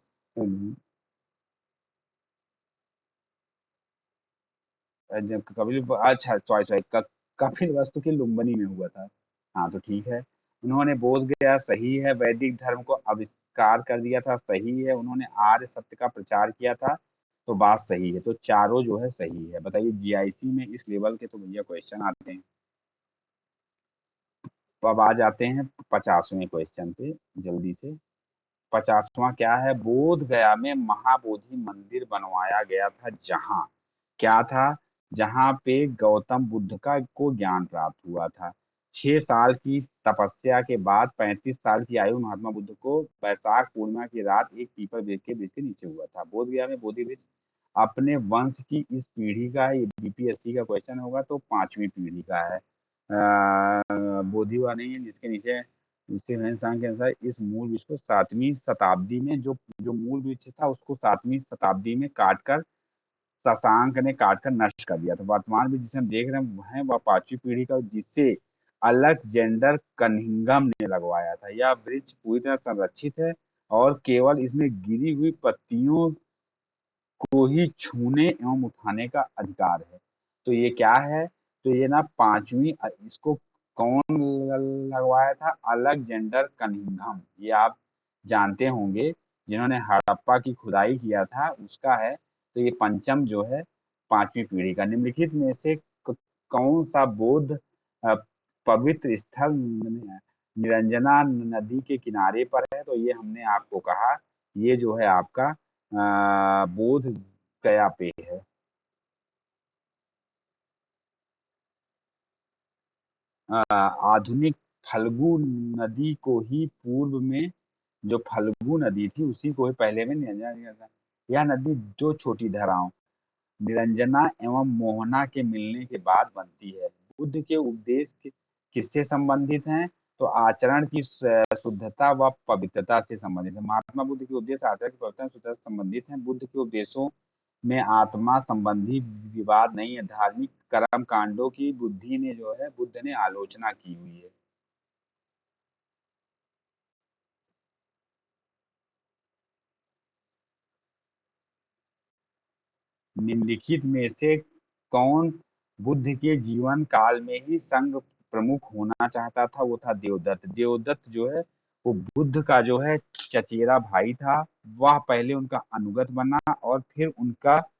जब कपिल, अच्छा सॉरी सॉरी, कपिल वस्तु की लुम्बिनी में हुआ था। हाँ तो ठीक है। उन्होंने बोध गया, सही है। वैदिक धर्म को आविष्कार कर दिया था, सही है। उन्होंने आर्य सत्य का प्रचार किया था, तो बात सही है। तो चारों जो है सही है। बताइए, जीआईसी में इस लेवल के तो भैया क्वेश्चन आते हैं। तो अब आ जाते हैं 50वें क्वेश्चन पे जल्दी से। 50वां क्या है? बोध गया में महाबोधि मंदिर बनवाया गया था, जहां क्या था? जहां पे गौतम बुद्ध का को ज्ञान प्राप्त हुआ था। 6 साल की तपस्या के बाद 35 साल की आयु महात्मा बुद्ध को वैशाख पूर्णिमा की रात एक पीपल वृक्ष के नीचे हुआ था। बोध गया में बोधि वृक्ष अपने वंश की इस पीढ़ी का है। ये बीपीएससी का क्वेश्चन होगा, तो 5वीं पीढ़ी का है। बोधि हुआ नहीं है जिसके नीचे। इससे हिंदुस्तान के अनुसार इस मूल वृक्ष को 7वीं शताब्दी में, जो जो मूल वृक्ष था उसको 7वीं शताब्दी में काटकर शशांक ने काटकर नष्ट कर दिया था। वर्तमान में जिसे हम देख रहे हैं वह 5वीं पीढ़ी का, जिसे अलेक्जेंडर कनिंघम ने लगवाया था। यह वृक्ष पूरी तरह संरक्षित है और केवल इसमें गिरी हुई पत्तियों को ही छूने एवं उठाने का अधिकार है। तो ये क्या है? तो ये ना 5वीं, इसको कौन लगवाया था? Alexander Cunningham. ये आप जानते होंगे, जिन्होंने हड़प्पा की खुदाई किया था उसका है। तो ये पंचम जो है 5वीं पीढ़ी का। निम्नलिखित में से कौन सा बौद्ध अ, पवित्र स्थल निरंजना नदी के किनारे पर है? तो ये हमने आपको कहा, ये जो है आपका बोध गया पे है। आधुनिक फल्गु नदी को ही पूर्व में, जो फल्गु नदी थी उसी को ही पहले में निरंजना दिया था। यह नदी दो छोटी धाराओं निरंजना एवं मोहना के मिलने के बाद बनती है। बुद्ध के उपदेश किससे संबंधित हैं? तो आचरण की शुद्धता व पवित्रता से संबंधित है। महात्मा बुद्ध के उपदेश आचरण की पवित्रता और शुद्धता से संबंधित हैं। बुद्ध के उपदेशों में आत्मा संबंधी विवाद नहीं है। धार्मिक कर्म कांडों की बुद्धि ने जो है बुद्ध ने आलोचना की हुई है। निम्नलिखित में से कौन बुद्ध के जीवन काल में ही संघ प्रमुख होना चाहता था? वो था देवदत्त। देवदत्त जो है वो बुद्ध का जो है चचेरा भाई था। वह पहले उनका अनुगत बना और फिर उनका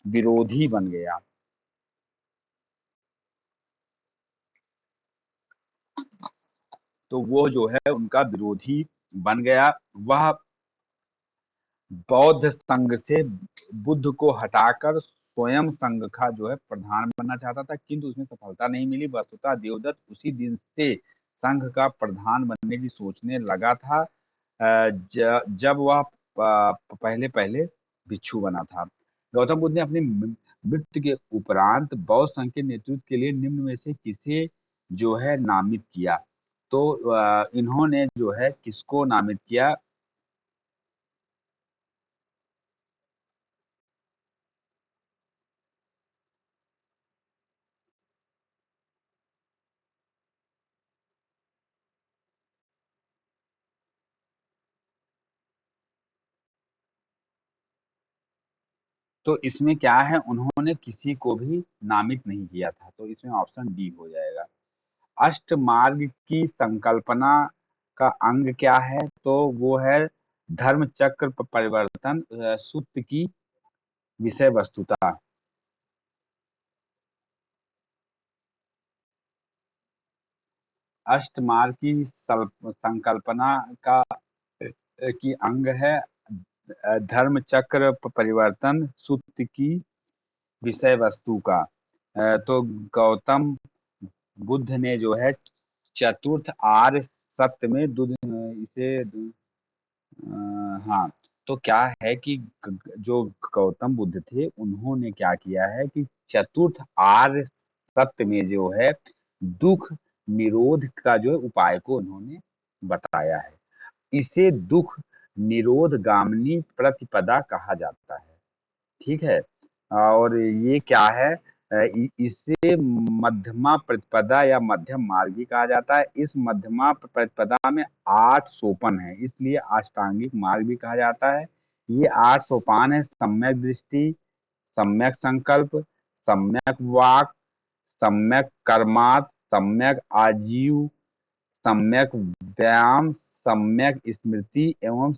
विरोधी बन गया। तो वो जो है उनका विरोधी बन गया। वह बौद्ध संघ से बुद्ध को हटाकर स्वयं संघ का जो है प्रधान बनना चाहता था, किंतु उसमें सफलता नहीं मिली। वस्तुतः देवदत्त उसी दिन से संघ का प्रधान बनने की सोचने लगा था, जब वह पहले पहले भिक्षु बना था। गौतम बुद्ध ने अपनी मृत्यु के उपरांत बौद्ध संघ के नेतृत्व के लिए निम्न में से किसे जो है नामित किया? तो इन्होंने जो है किसको नामित किया? तो इसमें क्या है, उन्होंने किसी को भी नामित नहीं किया था, तो इसमें ऑप्शन डी हो जाएगा। अष्टमार्ग की संकल्पना का अंग क्या है, तो वो है धर्म चक्र परिवर्तन सूत्र की विषय वस्तुता। अष्टमार्ग की संकल्पना का की अंग है धर्म चक्र परिवर्तन सूत्र की विषय वस्तु का। तो गौतम बुद्ध ने जो है चतुर्थ आर्य सत्य में हाँ, तो क्या है कि जो गौतम बुद्ध थे, उन्होंने क्या किया है कि चतुर्थ आर्य सत्य में जो है दुख निरोध का जो है उपाय को उन्होंने बताया है। इसे दुख निरोध गामिनी प्रतिपदा कहा जाता है। ठीक है। और ये क्या है, इसे मध्यमा प्रतिपदा या मध्यम मार्ग भी कहा जाता है। इस मध्यमा प्रतिपदा में 8 सोपान है, इसलिए अष्टांगिक मार्ग भी कहा जाता है। ये 8 सोपान है: सम्यक दृष्टि, सम्यक संकल्प, सम्यक वाक, सम्यक कर्मात, सम्यक आजीव, सम्यक व्यायाम, सम्यक स्मृति एवं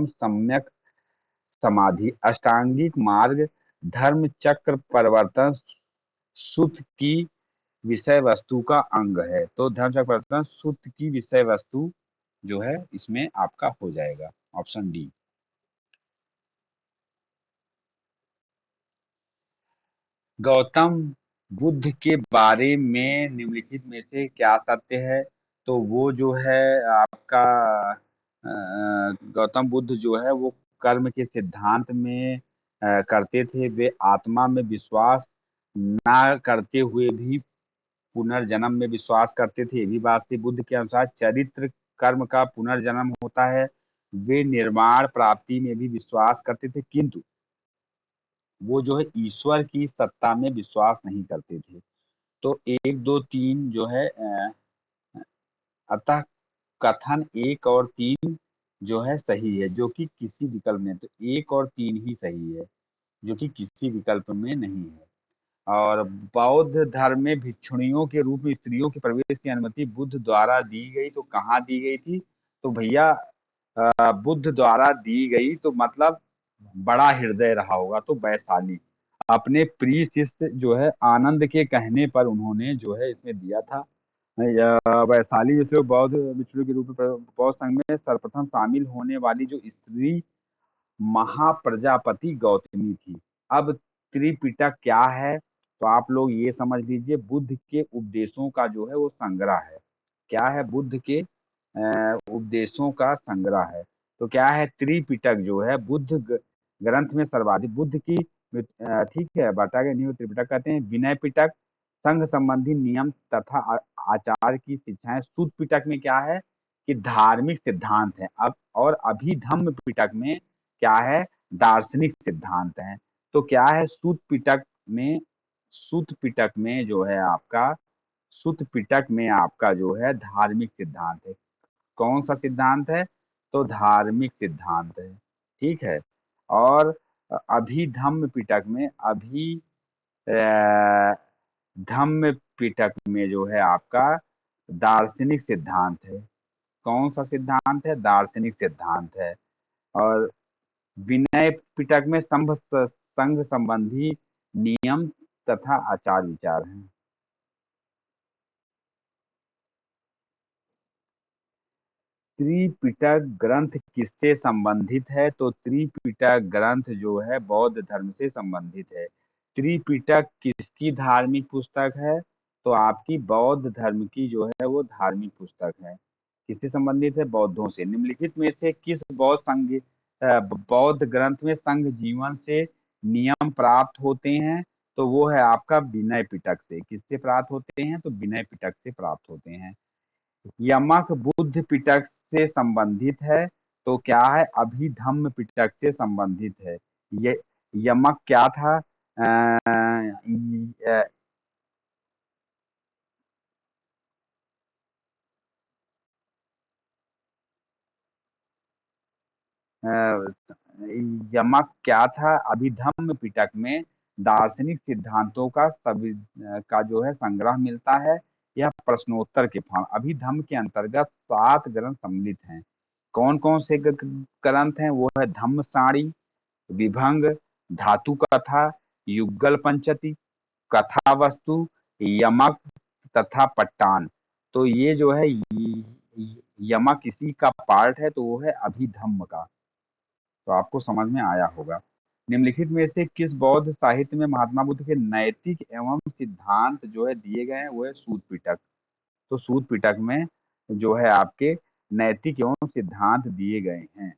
सम्यक समाधि। अष्टांगिक मार्ग धर्म चक्र परिवर्तन सूत्र की विषय वस्तु का अंग है। तो धर्म चक्र परिवर्तन सूत्र की विषय वस्तु जो है इसमें आपका हो जाएगा ऑप्शन डी। गौतम बुद्ध के बारे में निम्नलिखित में से क्या सत्य है, तो वो जो है आपका गौतम बुद्ध जो है वो कर्म के सिद्धांत में करते थे। वे आत्मा में विश्वास ना करते हुए भी पुनर्जन्म में विश्वास करते थे, ये भी बात थी। बुद्ध के अनुसार चरित्र कर्म का पुनर्जन्म होता है। वे निर्माण प्राप्ति में भी विश्वास करते थे, किंतु वो जो है ईश्वर की सत्ता में विश्वास नहीं करते थे। तो 1 2 3 जो है अतः कथन 1 और 3 जो है सही है, जो कि किसी विकल्प में, तो 1 और 3 ही सही है, जो कि किसी विकल्प में नहीं है। और बौद्ध धर्म में भिक्षुणियों के रूप में स्त्रियों के प्रवेश की अनुमति बुद्ध द्वारा दी गई, तो कहाँ दी गई थी, तो भैया बुद्ध द्वारा दी गई, तो मतलब बड़ा हृदय रहा होगा, तो वैशाली अपने प्रिय शिष्य जो है आनंद के कहने पर उन्होंने जो है इसमें दिया था। वैशाली जो बौद्ध भिक्षुओं के रूप में बौद्ध संघ में सर्वप्रथम शामिल होने वाली जो स्त्री महाप्रजापति गौतमी थी। अब त्रिपिटक क्या है, तो आप लोग ये समझ लीजिए बुद्ध के उपदेशों का जो है वो संग्रह है। क्या है, बुद्ध के उपदेशों का संग्रह है। तो क्या है, त्रिपिटक जो है बुद्ध ग्रंथ में सर्वाधिक बुद्ध की ठीक है बांटा गया नहीं, त्रिपिटक कहते हैं। विनय पिटक संघ संबंधी नियम तथा आचार की शिक्षाएं। सूत पिटक में क्या है कि धार्मिक सिद्धांत है। अब और अभिधम्म पिटक में क्या है, दार्शनिक सिद्धांत है। तो क्या है, सूत पिटक में जो है आपका सूत पिटक में आपका जो है धार्मिक सिद्धांत है। कौन सा सिद्धांत है, तो धार्मिक सिद्धांत है। ठीक है। और अभिधम्म पिटक में धम्म पिटक में जो है आपका दार्शनिक सिद्धांत है। कौन सा सिद्धांत है, दार्शनिक सिद्धांत है। और विनय पिटक में संघ संबंधी नियम तथा आचार विचार हैं। त्रिपिटक ग्रंथ किससे संबंधित है, तो त्रिपिटक ग्रंथ जो है बौद्ध धर्म से संबंधित है। त्रिपिटक किसकी धार्मिक पुस्तक है, तो आपकी बौद्ध धर्म की जो है वो धार्मिक पुस्तक है। किससे संबंधित है, बौद्धों से। निम्नलिखित में से किस बौद्ध ग्रंथ में संघ जीवन से नियम प्राप्त होते हैं, तो वो है आपका विनय पिटक से। किससे प्राप्त होते हैं, तो विनय पिटक से प्राप्त होते हैं। यमक बुद्ध पिटक से संबंधित है, तो क्या है, अभिधम्म पिटक से संबंधित है। ये यमक क्या था, यमक क्या था? अभिधम्म पिटक में दार्शनिक सिद्धांतों का का जो है संग्रह मिलता है। यह प्रश्नोत्तर के फॉर्म। अभिधम्म के अंतर्गत 7 ग्रंथ सम्मिलित हैं। कौन कौन से ग्रंथ हैं? वो है धम्म सारी, विभंग, धातु कथा, युगल पंचती, कथा वस्तु, यमक तथा पट्टान। तो ये जो है यमक इसी का पार्ट है, तो वो है अभिधम्म का। तो आपको समझ में आया होगा। निम्नलिखित में से किस बौद्ध साहित्य में महात्मा बुद्ध के नैतिक एवं सिद्धांत जो है दिए गए हैं? वो है सूत पिटक। तो सूत पिटक में जो है आपके नैतिक एवं सिद्धांत दिए गए हैं।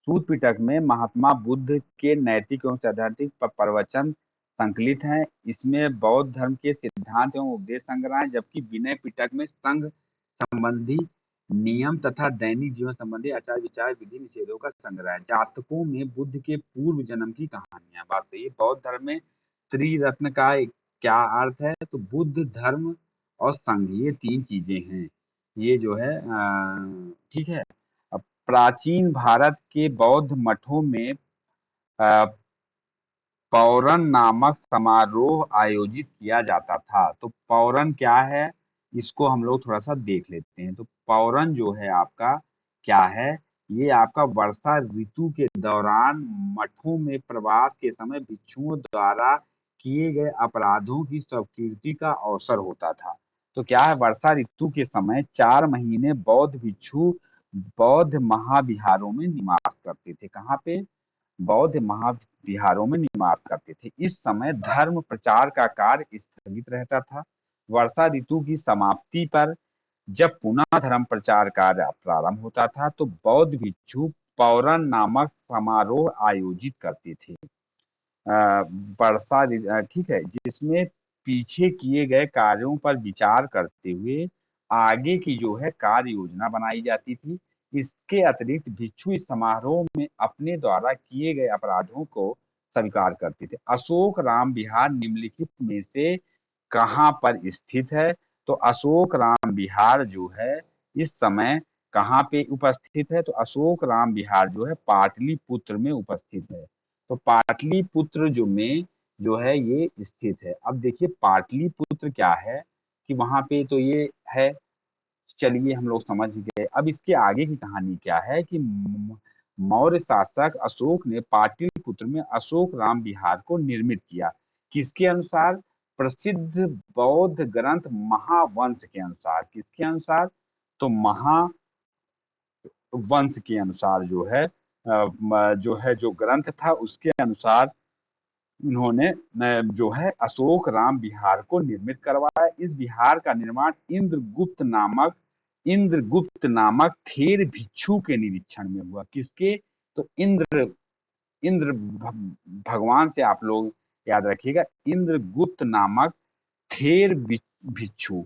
सूत पिटक में महात्मा बुद्ध के नैतिक एवं सैद्धांतिक प्रवचन संकलित हैं। इसमें बौद्ध धर्म के सिद्धांत एवं उपदेश संग्रह है, जबकि विनय पिटक में संघ संबंधी नियम तथा दैनिक जीवन संबंधी आचार विचार विधि निषेधों का संग्रह है। जातकों में बुद्ध के पूर्व जन्म की कहानियां। बात सही है। बौद्ध धर्म में त्रिरत्न का क्या अर्थ है? तो बुद्ध, धर्म और संघ, ये 3 चीजें हैं। ये जो है ठीक है। अब प्राचीन भारत के बौद्ध मठों में अ, पौरन नामक समारोह आयोजित किया जाता था। तो पौरन क्या है? इसको हम लोग थोड़ा सा देख लेते हैं। तो पौरन जो है आपका क्या है? ये आपका वर्षा ऋतु के दौरान मठों में प्रवास के समय भिक्षुओं द्वारा किए गए अपराधों की स्वीकृति का अवसर होता था। तो क्या है? वर्षा ऋतु के समय 4 महीने बौद्ध भिक्षु बौद्ध महाविहारों में निवास करते थे। कहाँ पे? बौद्ध महाविहारों में निवास करते थे। इस समय धर्म प्रचार का कार्य स्थगित रहता था। वर्षा ऋतु की समाप्ति पर जब पुनः धर्म प्रचार कार्य प्रारंभ होता था, तो बौद्ध भिक्षु पौरन नामक समारोह आयोजित करते थे। ठीक है, जिसमें पीछे किए गए कार्यों पर विचार करते हुए आगे की जो है कार्य योजना बनाई जाती थी। इसके अतिरिक्त भिक्षु इस समारोह में अपने द्वारा किए गए अपराधों को स्वीकार करते थे। अशोक राम विहार निम्नलिखित में से कहाँ पर स्थित है? तो अशोक राम विहार जो है इस समय कहाँ पे उपस्थित है? तो अशोक राम विहार जो है पाटलिपुत्र में उपस्थित है। तो पाटलिपुत्र जो है ये स्थित है। अब देखिए पाटलिपुत्र क्या है कि वहां पे तो ये है। चलिए हम लोग समझ गए। अब इसके आगे की कहानी क्या है कि मौर्य शासक अशोक ने पाटलिपुत्र में अशोक राम विहार को निर्मित किया। किसके अनुसार? प्रसिद्ध बौद्ध ग्रंथ महावंश के अनुसार। किसके अनुसार? तो महावंश के अनुसार जो ग्रंथ था उसके अनुसार उन्होंने जो है अशोक राम विहार को निर्मित करवाया। इस विहार का निर्माण इंद्रगुप्त नामक थेर भिक्षु के निरीक्षण में हुआ। किसके? तो इंद्र इंद्र भगवान से आप लोग याद रखिएगा। इंद्रगुप्त नामक थेर भिक्षु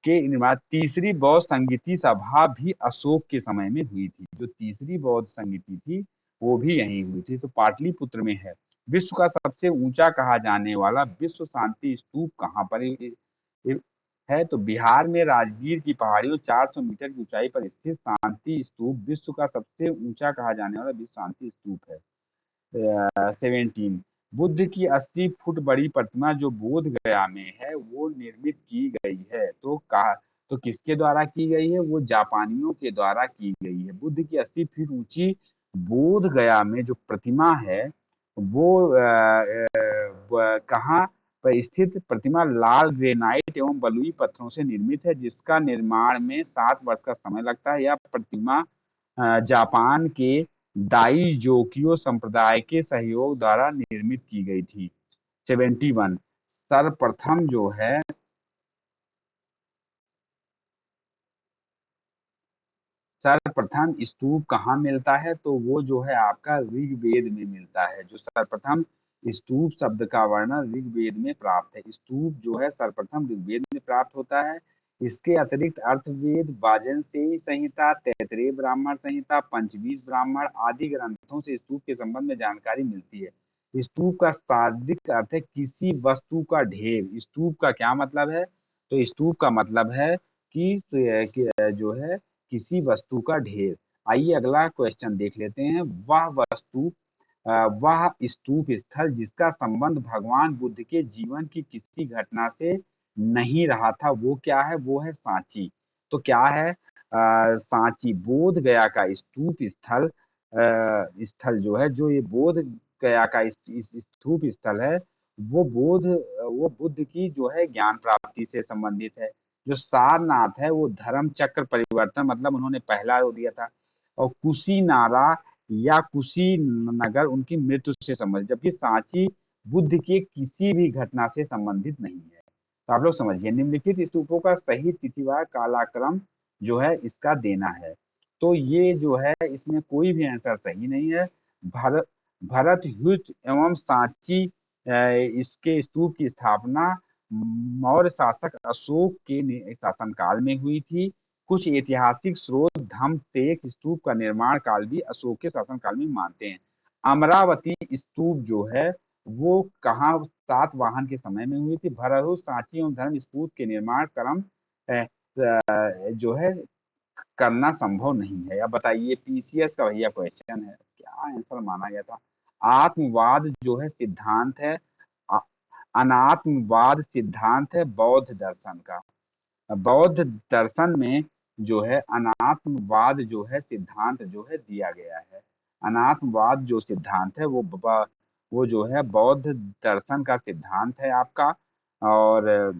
के निर्माण। तीसरी बौद्ध संगीति सभा भी अशोक के समय में हुई थी। जो तीसरी बौद्ध संगीति थी वो भी यहीं हुई थी। तो पाटलिपुत्र में है। विश्व का सबसे ऊंचा कहा जाने वाला विश्व शांति स्तूप कहाँ पर है? तो बिहार में राजगीर की पहाड़ियों 400 मीटर की ऊंचाई पर स्थित शांति स्तूप विश्व का सबसे ऊंचा कहा जाने वाला विश्व शांति स्तूप है। 17 बुद्ध की 80 फुट बड़ी प्रतिमा जो बोध गया में है वो निर्मित की गई है। तो किसके द्वारा की गई है? वो जापानियों के द्वारा की गई है। बुद्ध की 80 फीट ऊंची बोध गया में जो प्रतिमा है वो कहाँ पर स्थित? प्रतिमा लाल ग्रेनाइट एवं बलुई पत्थरों से निर्मित है, जिसका निर्माण में 7 वर्ष का समय लगता है। यह प्रतिमा जापान के दाइजोकियो संप्रदाय के सहयोग द्वारा निर्मित की गई थी। 71 सर्वप्रथम जो है सर्वप्रथम स्तूप कहाँ मिलता है? तो वो जो है आपका ऋग्वेद में मिलता है। जो सर्वप्रथम स्तूप शब्द का वर्णन ऋग्वेद में प्राप्त है। स्तूप जो है सर्वप्रथम ऋग्वेद में प्राप्त होता है। इसके अतिरिक्त अर्थवेद, वाजस्नेयी संहिता, तैत्तिरीय ब्राह्मण संहिता, पंचवीस ब्राह्मण आदि ग्रंथों से स्तूप के संबंध में जानकारी मिलती है। स्तूप का शाब्दिक अर्थ है किसी वस्तु का ढेर। स्तूप का क्या मतलब है? तो स्तूप का मतलब है कि जो है किसी वस्तु का ढेर। आइए अगला क्वेश्चन देख लेते हैं। वह स्तूप स्थल जिसका संबंध भगवान बुद्ध के जीवन की किसी घटना से नहीं रहा था, वो क्या है? वो है सांची। तो क्या है? सांची बोध गया का स्तूप स्थल। स्थल जो है, जो ये बोध गया का इस स्तूप स्थल है, वो बुद्ध की जो है ज्ञान प्राप्ति से संबंधित है। जो सारनाथ है वो धर्म चक्र परिवर्तन, मतलब उन्होंने पहला वो दिया था। और कुशीनारा या कुशीनगर उनकी मृत्यु से संबंधित, जबकि सांची बुद्ध के किसी भी घटना से संबंधित नहीं है। तो आप लोग समझिए, निम्नलिखित स्तूपों का सही तिथिवार कालाक्रम जो है इसका देना है। तो ये जो है इसमें कोई भी आंसर सही नहीं है। भरत भरतयुद्ध एवं सांची इसके स्तूप की स्थापना मौर्य शासक अशोक के शासनकाल में हुई थी। कुछ ऐतिहासिक स्रोत धम्मसेक स्तूप का निर्माण काल भी अशोक के शासनकाल में मानते हैं। अमरावती स्तूप जो है वो कहाँ सातवाहन के समय में हुई थी। भरतु सांची एवं धर्म स्तूप के निर्माण क्रम जो है करना संभव नहीं है। अब बताइए, पीसीएस का भैया क्वेश्चन है, क्या आंसर माना गया था? आत्मवाद जो है सिद्धांत है, अ- अनात्मवाद सिद्धांत है बौद्ध दर्शन का। बौद्ध दर्शन में जो है अनात्मवाद जो है सिद्धांत जो है दिया गया है। अनात्मवाद जो सिद्धांत है वो जो है बौद्ध दर्शन का सिद्धांत है आपका। और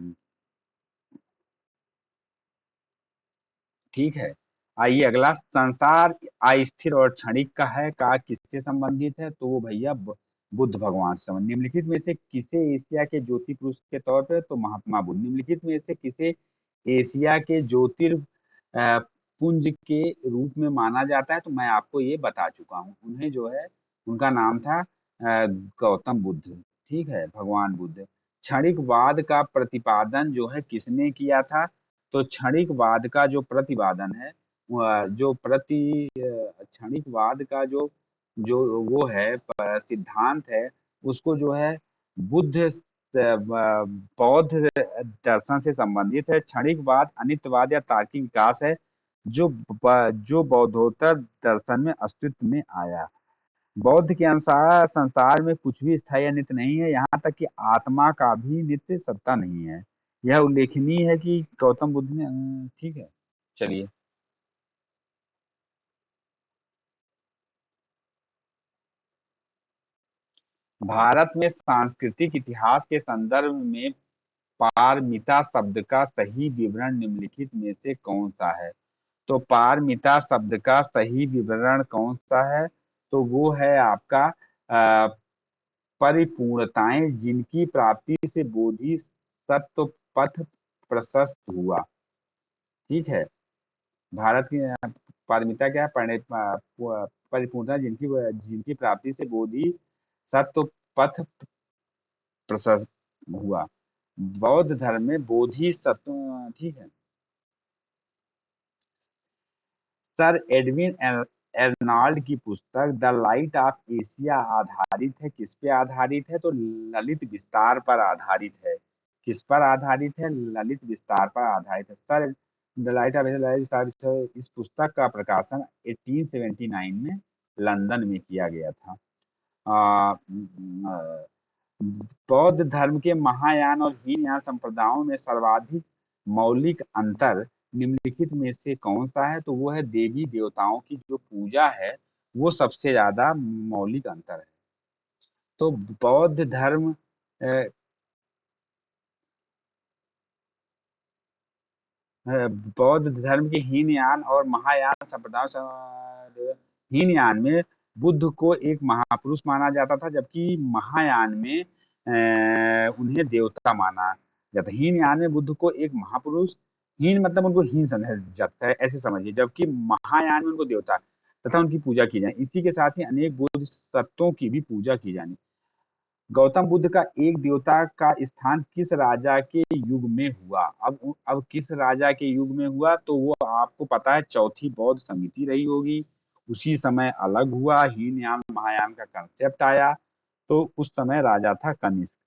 ठीक है। आइए अगला, संसार अस्थिर और क्षणिक का है, का किससे संबंधित है? तो वो भैया बुद्ध भगवान से संबंधित। निम्नलिखित में से किसे एशिया के ज्योति पुरुष के तौर पे? तो महात्मा बुद्ध। निम्नलिखित में से किसे एशिया के पुंज के रूप में माना जाता है? तो मैं आपको ये बता चुका हूँ, उन्हें जो है उनका नाम था गौतम बुद्ध। ठीक है, भगवान बुद्ध। क्षणिकवाद का प्रतिपादन जो है किसने किया था? तो क्षणिकवाद का जो प्रतिपादन है, क्षणिकवाद का जो जो वो है सिद्धांत है, उसको जो है बुद्ध बौद्ध दर्शन से संबंधित है। क्षणिकवाद अनित्यवाद या तार्किक विकास है जो बौद्धोत्तर दर्शन में अस्तित्व में आया। बौद्ध के अनुसार संसार में कुछ भी स्थायी या नित्य नहीं है, यहाँ तक कि आत्मा का भी नित्य सत्ता नहीं है। यह उल्लेखनीय है कि गौतम बुद्ध ने ठीक है, चलिए। भारत में सांस्कृतिक इतिहास के संदर्भ में पारमिता शब्द का सही विवरण निम्नलिखित में से कौन सा है? तो पारमिता शब्द का सही विवरण कौन सा है? तो वो है आपका अ, परिपूर्णताएं जिनकी प्राप्ति से बोधि सत्व पथ प्रशस्त हुआ। ठीक है। भारत की पारमिता क्या है? परिपूर्णता जिनकी जिनकी प्राप्ति से बोधि सत्व पथ प्रशस्त हुआ। बौद्ध धर्म में बोधि सत्व, ठीक है। सर एडविन एर्नाल्ड की पुस्तक द लाइट ऑफ एशिया आधारित है, किस पे आधारित है? तो ललित विस्तार पर आधारित है। किस पर आधारित है? ललित विस्तार पर आधारित है। Sir the light of Asia Lalit विस्तार इस पुस्तक का प्रकाशन 1879 में लंदन में किया गया था। बौद्ध धर्म के महायान और हीनयान संप्रदायों में सर्वाधिक मौलिक अंतर निम्नलिखित में से कौन सा है? तो वो है देवी देवताओं की जो पूजा है, वो सबसे ज्यादा मौलिक अंतर है। तो बौद्ध धर्म अ, बौद्ध धर्म के हीनयान और महायान संप्रदायों हीनयान में बुद्ध को एक महापुरुष माना जाता था, जबकि महायान में उन्हें देवता माना जाता। हीनयान में बुद्ध को एक महापुरुष, हीन मतलब उनको हीन समझा जाता है ऐसे समझिए, जबकि महायान में उनको देवता तथा उनकी पूजा की जाए। इसी के साथ ही अनेक बुद्ध सत्वों की भी पूजा की जानी। गौतम बुद्ध का एक देवता का स्थान किस राजा के युग में हुआ? अब किस राजा के युग में हुआ? तो वो आपको पता है, चौथी बौद्ध समिति रही होगी, उसी समय अलग हुआ, हीनयान महायान का कंसेप्ट आया। तो उस समय राजा था कनिष्क।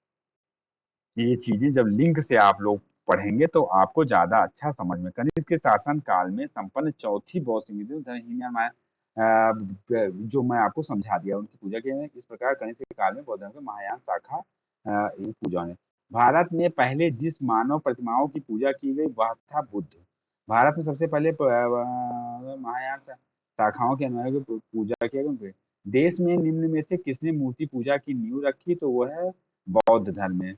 ये चीजें जब लिंक से आप लोग पढ़ेंगे तो आपको ज्यादा अच्छा समझ में। कनिष्क के शासन काल में संपन्न चौथी बौद्ध समिति धर्महीन माया जो मैं आपको समझा दिया, उनकी पूजा की इस प्रकार कनिष्क के काल में बौद्ध धर्म की महायान शाखा ये पूजा है। भारत में पहले जिस मानव प्रतिमाओं की पूजा की गई वह था बुद्ध। भारत में सबसे पहले महायान शाखाओं के अनुयायियों की पूजा किया गया। देश में निम्न में से किसने मूर्ति पूजा की नींव रखी, तो वो है बौद्ध धर्म में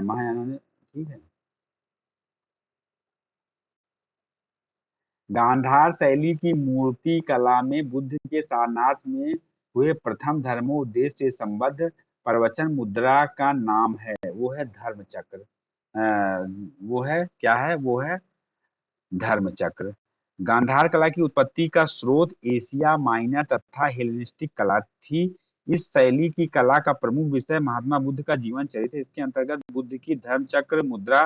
महायानों ने। ठीक है। गांधार शैली की मूर्ति कला में बुद्ध के सारनाथ में हुए प्रथम धर्मोपदेश से संबद्ध प्रवचन मुद्रा का नाम है, वो है धर्म चक्र। वो है क्या है, वो है धर्म चक्र। गांधार कला की उत्पत्ति का स्रोत एशिया माइनर तथा हेलेनिस्टिक कला थी। इस शैली की कला का प्रमुख विषय महात्मा बुद्ध का जीवन चरित्र है। इसके अंतर्गत बुद्ध की धर्म चक्र मुद्रा,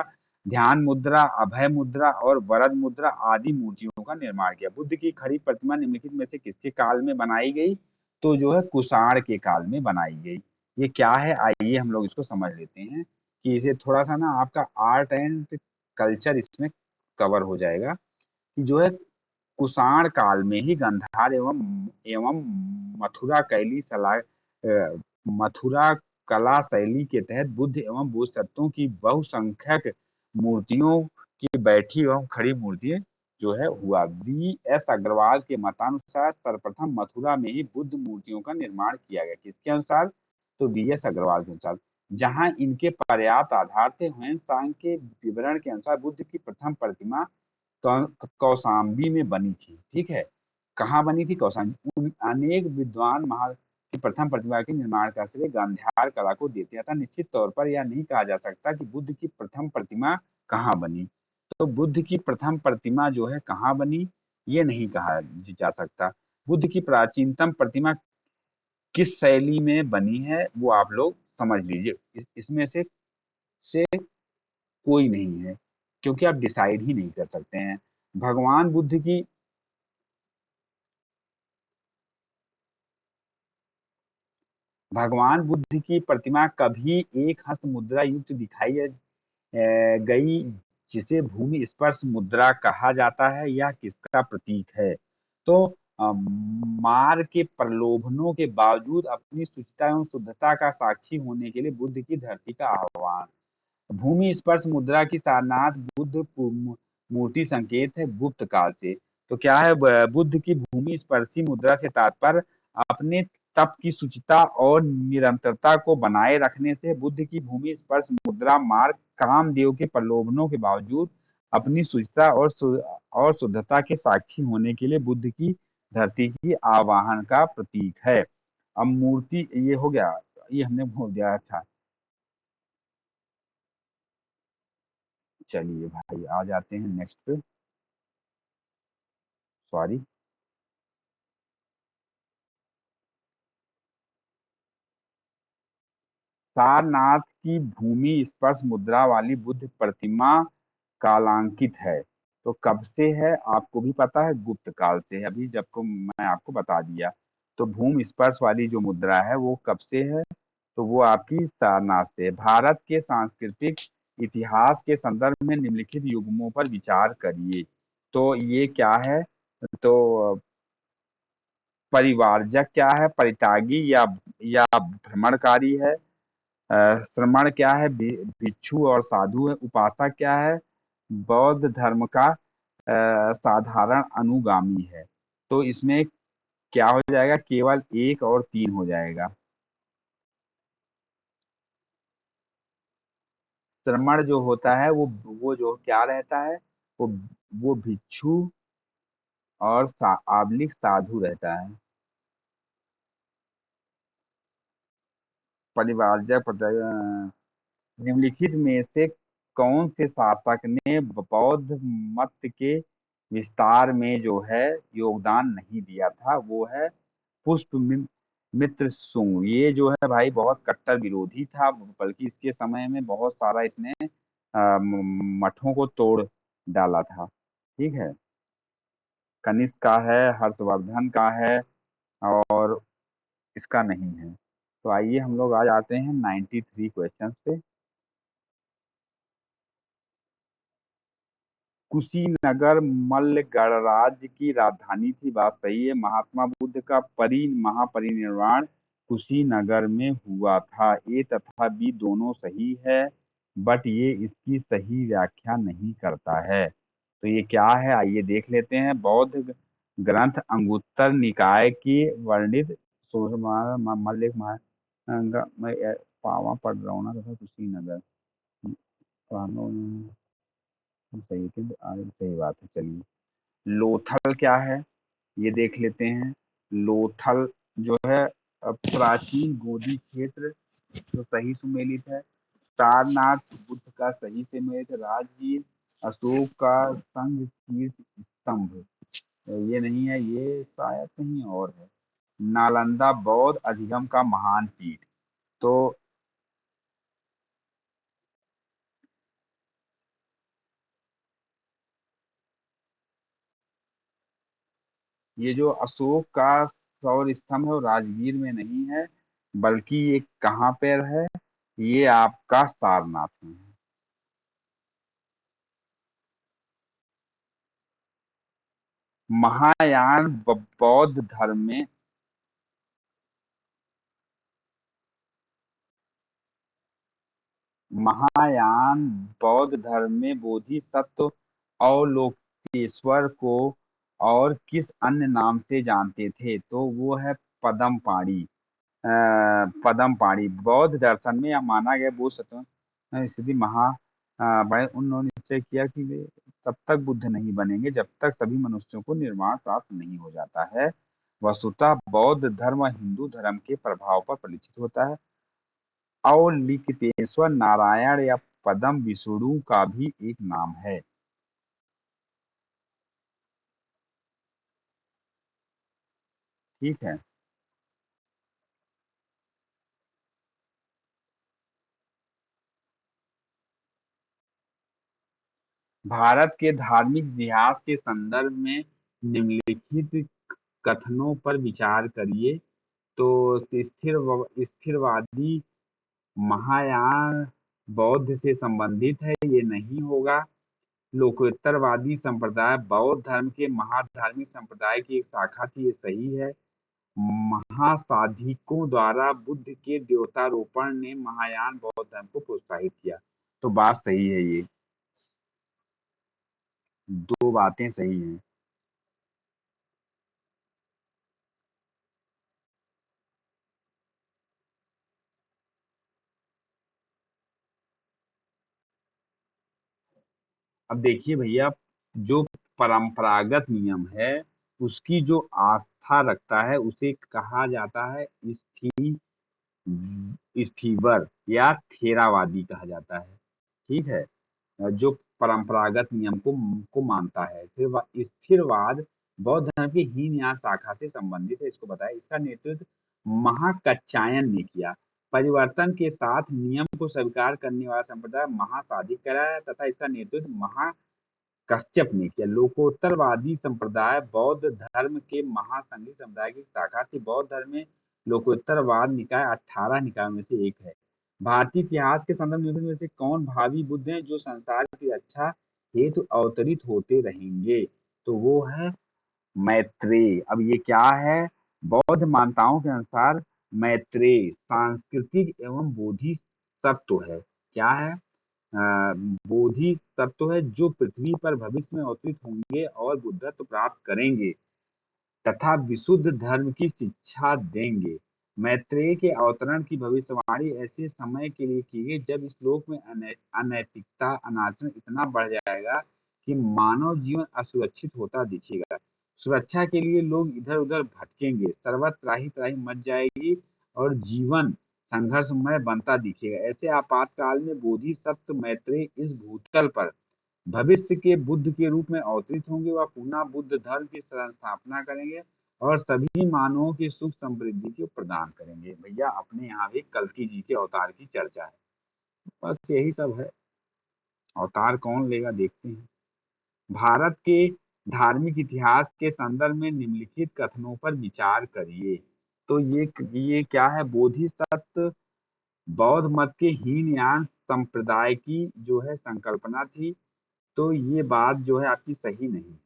ध्यान मुद्रा, अभय मुद्रा और वरद मुद्रा आदि मूर्तियों का निर्माण किया। बुद्ध की खड़ी प्रतिमा निम्नलिखित में से किसके काल में बनाई गई, तो जो है कुषाण के काल में बनाई गई। ये क्या है, आइए हम लोग इसको समझ लेते हैं कि इसे थोड़ा सा ना आपका आर्ट एंड कल्चर इसमें कवर हो जाएगा। कि जो है कुषाण काल में ही गांधार एवं एवं मथुरा कैली मथुरा कला शैली के तहत बुद्ध एवं बोधिसत्वों की बहुसंख्यक मूर्तियों की बैठी एवं खड़ी मूर्तियां जो है हुआ। V.S. अग्रवाल के मतानुसार सर्वप्रथम मथुरा में ही बुद्ध मूर्तियों का निर्माण किया गया। किसके अनुसार, तो V.S. अग्रवाल के अनुसार। जहां इनके पर्याप्त आधार थे, ह्वेन सांग के विवरण के अनुसार बुद्ध की प्रथम प्रतिमा कौशाम्बी में बनी थी। ठीक है, कहाँ बनी थी, कौशाम्बी। अनेक विद्वान की प्रथम प्रतिमा के निर्माण का श्रेय गांधार कला को देते हैं। अतः निश्चित तौर पर यह नहीं कहा जा सकता कि बुद्ध की प्रथम प्रतिमा कहाँ बनी। तो बुद्ध की प्रथम प्रतिमा जो है कहाँ बनी, ये नहीं कहा जा सकता। बुद्ध की प्राचीनतम प्रतिमा किस शैली में बनी है वो आप लोग समझ लीजिए। इसमें से कोई नहीं है, क्योंकि आप डिसाइड ही नहीं कर सकते हैं। भगवान बुद्ध की भगवान बुद्ध की प्रतिमा कभी एक हस्त मुद्रा युक्त दिखाई गई, जिसे भूमि स्पर्श मुद्रा कहा जाता है। यह किसका प्रतीक है, तो मार के प्रलोभनों के बावजूद अपनी शुचिता एवं शुद्धता का साक्षी होने के लिए बुद्ध की धरती का आह्वान। भूमि स्पर्श मुद्रा की सारनाथ बुद्ध मूर्ति संकेत है गुप्त काल से। तो क्या है, बुद्ध की भूमि स्पर्शी मुद्रा से तात्पर्य अपने तप की शुचिता और निरंतरता को बनाए रखने से। बुद्ध की भूमि स्पर्श मुद्रा मार्ग कामदेव के प्रलोभनों के बावजूद अपनी शुचिता और शुद्धता के साक्षी होने के लिए बुद्ध की धरती की आवाहन का प्रतीक है। अब मूर्ति ये हो गया, ये हमने बोल दिया। अच्छा, चलिए भाई आ जाते हैं नेक्स्ट पे। सॉरी। सारनाथ की भूमि स्पर्श मुद्रा वाली बुद्ध प्रतिमा कालांकित है, तो कब से है आपको भी पता है, गुप्त काल से है। अभी जब को मैं आपको बता दिया। तो भूमि स्पर्श वाली जो मुद्रा है वो कब से है, तो वो आपकी सारनाथ से है। भारत के सांस्कृतिक इतिहास के संदर्भ में निम्नलिखित युग्मों पर विचार करिए। तो ये क्या है, तो परिवारजक क्या है, परित्यागी या भ्रमणकारी है। श्रमण क्या है, भिक्षु और साधु है। उपासक क्या है, बौद्ध धर्म का साधारण अनुगामी है। तो इसमें क्या हो जाएगा, केवल एक और तीन हो जाएगा। श्रमण जो होता है वो जो क्या रहता है, वो वो भिक्षु और आबलिक साधु रहता है। परिवारजक निम्नलिखित में से कौन से शासक ने बौद्ध मत के विस्तार में जो है योगदान नहीं दिया था, वो है पुष्प मित्र सुंग। ये जो है भाई बहुत कट्टर विरोधी था, बल्कि इसके समय में बहुत सारा इसने मठों को तोड़ डाला था। ठीक है। कनिष्क का है, हर्षवर्धन का है, और इसका नहीं है। तो आइए हम लोग आ जाते हैं 93 क्वेश्चन पे। कुशीनगर मल्ल गणराज्य की राजधानी थी। बात सही है। महात्मा बुद्ध का महापरिनिर्वाण कुशीनगर में हुआ था। ए तथा बी दोनों सही है, बट ये इसकी सही व्याख्या नहीं करता है। तो ये क्या है, आइए देख लेते हैं। बौद्ध ग्रंथ अंगुत्तर निकाय की वर्णित मल्लिक मैं पावा पढ़ रहा हूँ ना, तथा कुशीनगर सही थे। सही बात है। चलिए, लोथल क्या है ये देख लेते हैं। लोथल जो है प्राचीन गोदी क्षेत्र, जो सही सुमेलित है। सारनाथ बुद्ध का सही सुमेलित। राजगीर अशोक का संघ कीर्ति स्तंभ, ये नहीं है, ये शायद कहीं और है। नालंदा बौद्ध अधिगम का महान पीठ, तो ये जो अशोक का सौर स्तंभ है वो राजगीर में नहीं है, बल्कि ये कहाँ पर है, ये आपका सारनाथ में है। महायान बौद्ध धर्म में महायान बौद्ध धर्म में बोधिसत्व अवलोकेश्वर को और किस अन्य नाम से जानते थे, तो वो है पदमपाणि। पदम पाणी बौद्ध दर्शन में यह माना गया बोधिसत्व स्थिति बड़े उन्होंने निश्चय किया कि वे तब तक बुद्ध नहीं बनेंगे जब तक सभी मनुष्यों को निर्वाण प्राप्त नहीं हो जाता है। वस्तुतः बौद्ध धर्म हिंदू धर्म के प्रभाव पर परिचित होता है। अवलिकतेश्वर नारायण या पदम विष्णु का भी एक नाम है। ठीक है। भारत के धार्मिक इतिहास के संदर्भ में निम्नलिखित कथनों पर विचार करिए। तो स्थिरवादी महायान बौद्ध से संबंधित है, ये नहीं होगा। लोकोत्तरवादी संप्रदाय बौद्ध धर्म के महाधार्मिक संप्रदाय की एक शाखा थी, ये सही है। महासाधिकों द्वारा बुद्ध के देवतारोपण ने महायान बौद्ध धर्म को प्रोत्साहित किया, तो बात सही है। ये दो बातें सही हैं। अब देखिए भैया, जो परंपरागत नियम है उसकी जो आस्था रखता है उसे कहा जाता है स्थीवर या थेरावादी कहा जाता है। ठीक है। जो परंपरागत नियम को मानता है। स्थिरवाद बौद्ध धर्म की हीनयान शाखा से संबंधित है, इसको बताया। इसका नेतृत्व महाकच्चायन ने किया। परिवर्तन के साथ नियम को स्वीकार करने वाला संप्रदाय महासाधिक कराया तथा इसका नेतृत्व कश्यप ने किया। लोकोत्तरवादी संप्रदाय बौद्ध धर्म के महासंघी समुदाय की शाखा थी। बौद्ध धर्म में लोकोत्तरवाद निकाय 18 निकायों में से एक है। भारतीय इतिहास के संदर्भ में से कौन भावी बुद्ध हैं जो संसार की रक्षा हेतु अवतरित होते रहेंगे, तो वो है मैत्रेय। अब ये क्या है, बौद्ध मान्यताओं के अनुसार मैत्रेय सांस्कृतिक एवं बोधि सत्व है। क्या है? बोधि तत्व है जो पृथ्वी पर भविष्य में अवतरित होंगे और बुद्धत्व प्राप्त करेंगे तथा विशुद्ध धर्म की शिक्षा देंगे। मैत्रेय के अवतरण की भविष्यवाणी ऐसे समय के लिए की गई जब इस लोक में अनैतिकता अनाचरण इतना बढ़ जाएगा कि मानव जीवन असुरक्षित होता दिखेगा। सुरक्षा के लिए लोग इधर उधर भटकेंगे, सर्वत्र त्राही त्राही मच जाएगी और जीवन संघर्षमय बनता दिखेगा। ऐसे आपातकाल में बोधिसत्व मैत्रेय इस भूतल पर भविष्य के बुद्ध के रूप में अवतरित होंगे। वह पुनः बुद्ध धर्म की स्थापना करेंगे और सभी मानवों की सुख समृद्धि को प्रदान करेंगे। भैया अपने यहाँ भी कल्कि जी के अवतार की चर्चा है। बस यही सब है। अवतार कौन लेगा देखते हैं। भारत के धार्मिक इतिहास के संदर्भ में निम्नलिखित कथनों पर विचार करिए। तो ये क्या है, बोधिसत्व बौद्ध मत के हीनयान संप्रदाय की जो है संकल्पना थी। तो ये बात जो है आपकी सही नहीं है।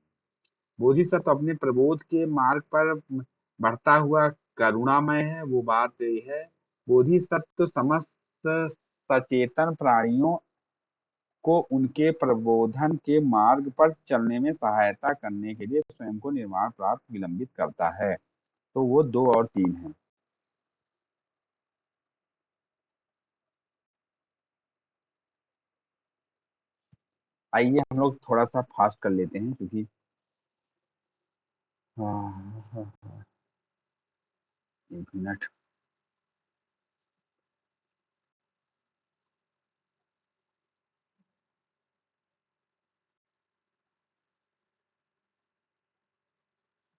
बोधिसत्व अपने प्रबोध के मार्ग पर बढ़ता हुआ करुणामय है, वो बात ये है। बोधिसत्व समस्त सचेतन प्राणियों को उनके प्रबोधन के मार्ग पर चलने में सहायता करने के लिए स्वयं को निर्वाण प्राप्त विलंबित करता है। तो वो 2 और 3 है। आइए हम लोग थोड़ा सा फास्ट कर लेते हैं क्योंकि हाँ, हाँ, हाँ, 1 मिनट।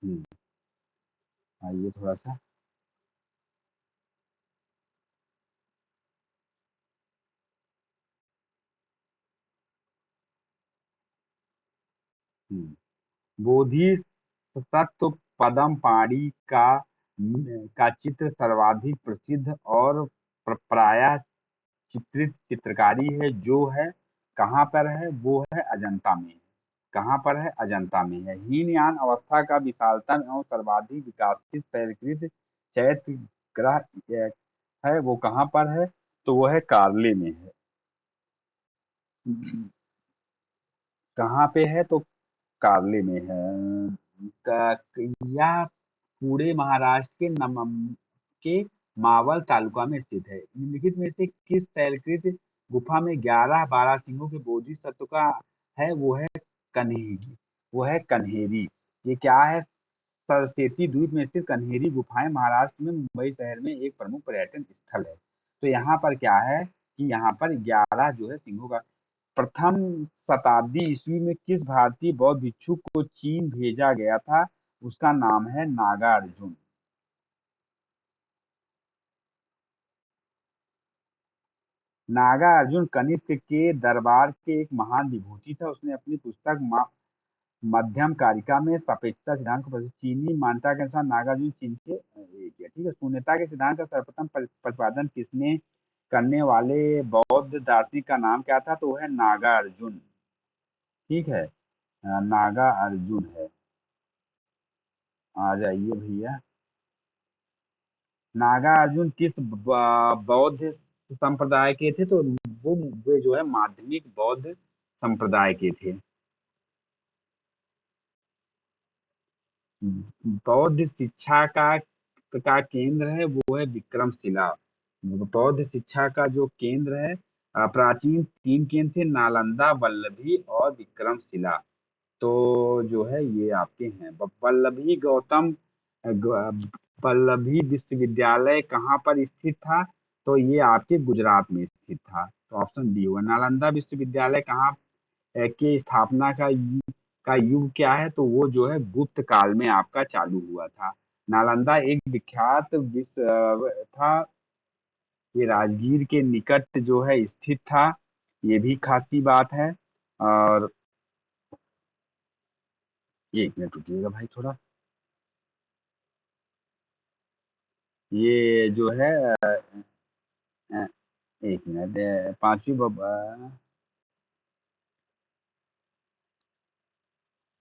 हम्म, आइए थोड़ा सा। बोधिसत्व पदम पाणि का चित्र सर्वाधिक प्रसिद्ध और प्रायः चित्रित चित्रकारी है, जो है कहाँ पर है, वो है अजंता में। कहाँ पर है? अजंता में है। हीनयान अवस्था का विशालतम एवं सर्वाधिक विकासशील शैलकृत चैत्य ग्रह है, वो कहाँ पर है? तो वो है कार्ले में है। कहाँ पे है? तो कार्ले में है। यह पूरे महाराष्ट्र के के मावल तालुका में स्थित है। निम्नलिखित में से किस शैलकृत गुफा में 11 12 सिंहों के बोधिसत्व का है? वो है कन्हेरी। वो है कन्हेरी। ये क्या है? सरस्वती द्वीप में स्थित कन्हेरी गुफाएं महाराष्ट्र में मुंबई शहर में एक प्रमुख पर्यटन स्थल है। तो यहाँ पर क्या है कि यहाँ पर 11 जो है सिंहों का। प्रथम शताब्दी ईस्वी में किस भारतीय बौद्ध भिक्षु को चीन भेजा गया था? उसका नाम है नागार्जुन। नागार्जुन कनिष्क के दरबार के एक महान विभूति था। उसने अपनी पुस्तक मध्यम कारिका में सापेक्षता सिद्धांत को चीनी मान्यता के अनुसार नागार्जुन चीन के एक है, ठीक है। शून्यता के सिद्धांत का सर्वप्रथम प्रतिपादन किसने करने वाले बौद्ध दार्शनिक का नाम क्या था? तो वो है नागार्जुन। ठीक है। नागा अर्जुन है। आ जाइए भैया। नागार्जुन किस बौद्ध संप्रदाय के थे? तो वो वे जो है माध्यमिक बौद्ध संप्रदाय के थे। बौद्ध शिक्षा का केंद्र है, वो है विक्रमशिला। बौद्ध शिक्षा का जो केंद्र है, प्राचीन 3 केंद्र थे, नालंदा, वल्लभी और विक्रमशिला। तो जो है ये आपके हैं वल्लभी गौतम वल्लभी विश्वविद्यालय कहाँ पर स्थित था? तो ये आपके गुजरात में स्थित था। तो ऑप्शन डी होगा। नालंदा विश्वविद्यालय कहाँ के स्थापना का युग क्या है? तो वो जो है गुप्त काल में आपका चालू हुआ था। नालंदा एक विख्यात विश्व था। ये राजगीर के निकट जो है स्थित था। ये भी खासी बात है। और 1 मिनट रुकिएगा भाई थोड़ा। ये जो है 1 मिनट। पांचवी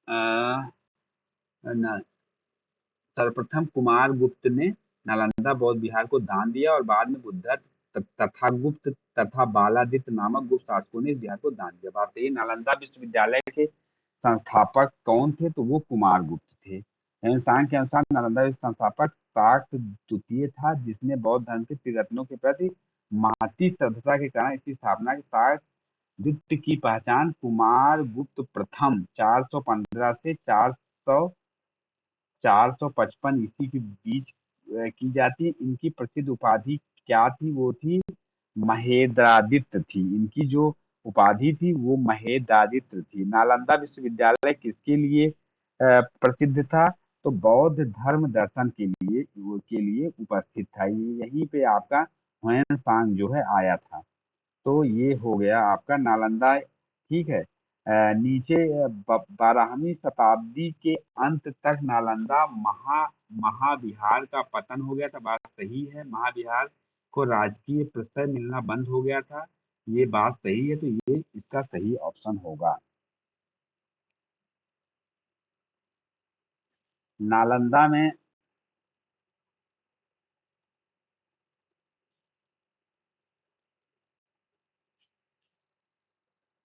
अ, न- सर्वप्रथम कुमार गुप्त ने नालंदा बौद्ध विहार को दान दिया और बाद में बुद्धत्व तथा गुप्त तथा बालादित्य नामक गुप्त शासकों ने इस विहार को दान दिया। बात सही है। नालंदा विश्वविद्यालय के संस्थापक कौन थे? तो वो कुमार गुप्त थे। हिंदुस्तान के अनुसार नालंदा के संस्थापक शाक्त द्वितीय था, जिसने बौद्ध धर्म के त्रिरत्नों के प्रति महती श्रद्धा के कारण इसकी स्थापना की। शाक्त द्वितीय की पहचान कुमार गुप्त प्रथम 415 से 455 ईस्वी के बीच की जाती है। इनकी प्रसिद्ध उपाधि क्या थी? वो थी महेंद्रादित्य थी। इनकी जो उपाधि थी वो महेंद्रादित्य थी। नालंदा विश्वविद्यालय किसके लिए प्रसिद्ध था? तो बौद्ध धर्म दर्शन के लिए उपस्थित था। यहीं पे आपका हुएन सांग जो है आया था। तो ये हो गया आपका नालंदा। ठीक है। नीचे 12वीं शताब्दी के अंत तक नालंदा महाविहार का पतन हो गया था। बात सही है। महाविहार को राजकीय प्रशय मिलना बंद हो गया था। ये बात सही है। तो ये इसका सही ऑप्शन होगा। नालंदा में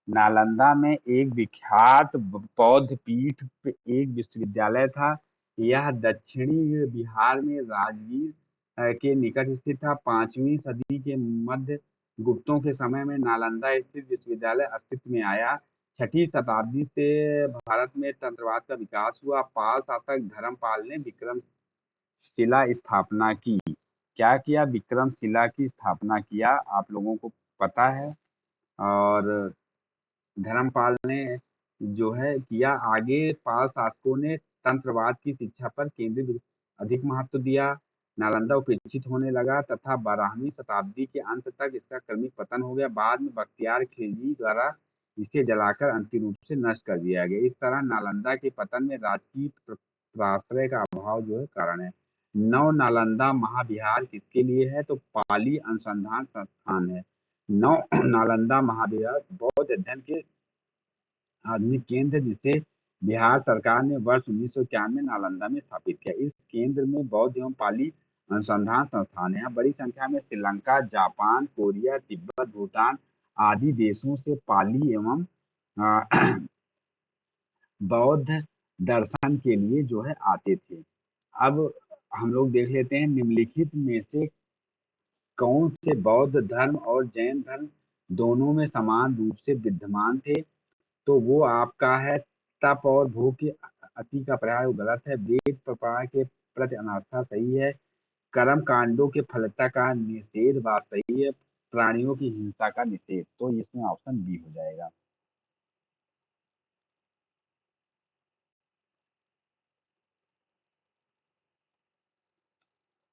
नालंदा में एक विख्यात बौद्ध पीठ पे एक विश्वविद्यालय था। यह दक्षिणी बिहार में राजगीर के निकट स्थित था। 5वीं सदी के मध्य गुप्तों के समय में नालंदा स्थित विश्वविद्यालय अस्तित्व में आया। 6ठी शताब्दी से भारत में तंत्रवाद का विकास हुआ। पाल शासक धर्मपाल ने विक्रमशिला स्थापना की। क्या किया? विक्रमशिला की स्थापना किया, आप लोगों को पता है। और धर्मपाल ने जो है किया। आगे पाल शासकों ने तंत्रवाद की शिक्षा पर केंद्रित अधिक महत्व दिया। नालंदा उपेक्षित होने लगा तथा 12वीं शताब्दी के अंत तक इसका क्रमिक पतन हो गया। बाद में बख्तियार खिलजी द्वारा इसे जलाकर अंतिम रूप से नष्ट कर दिया गया। इस तरह नालंदा के पतन में राजकीय प्राश्रय का अभाव जो है कारण है। नव नालंदा महाविहार किसके लिए है? तो पाली अनुसंधान संस्थान है। नव नालंदा महाविहार बौद्ध अध्ययन के आधुनिक केंद्र है, जिसे बिहार सरकार ने वर्ष 1991 में नालंदा में स्थापित किया। इस केंद्र में बौद्ध एवं पाली अनुसंधान संस्थान है। यहाँ बड़ी संख्या में श्रीलंका, जापान, कोरिया, तिब्बत, भूटान आदि देशों से पाली एवं अ, बौद्ध दर्शन के लिए जो है आते थे। अब हम लोग देख लेते हैं निम्नलिखित में से कौन से बौद्ध धर्म और जैन धर्म दोनों में समान रूप से विद्यमान थे? तो वो आपका है तप और भूख के अति का पर्याय, वो गलत है। वेद प्रमाण के प्रति अनास्था सही है। कर्म कांडों के फलता का निषेध बात सही है। प्राणियों की हिंसा का निषेध, तो इसमें ऑप्शन बी हो जाएगा।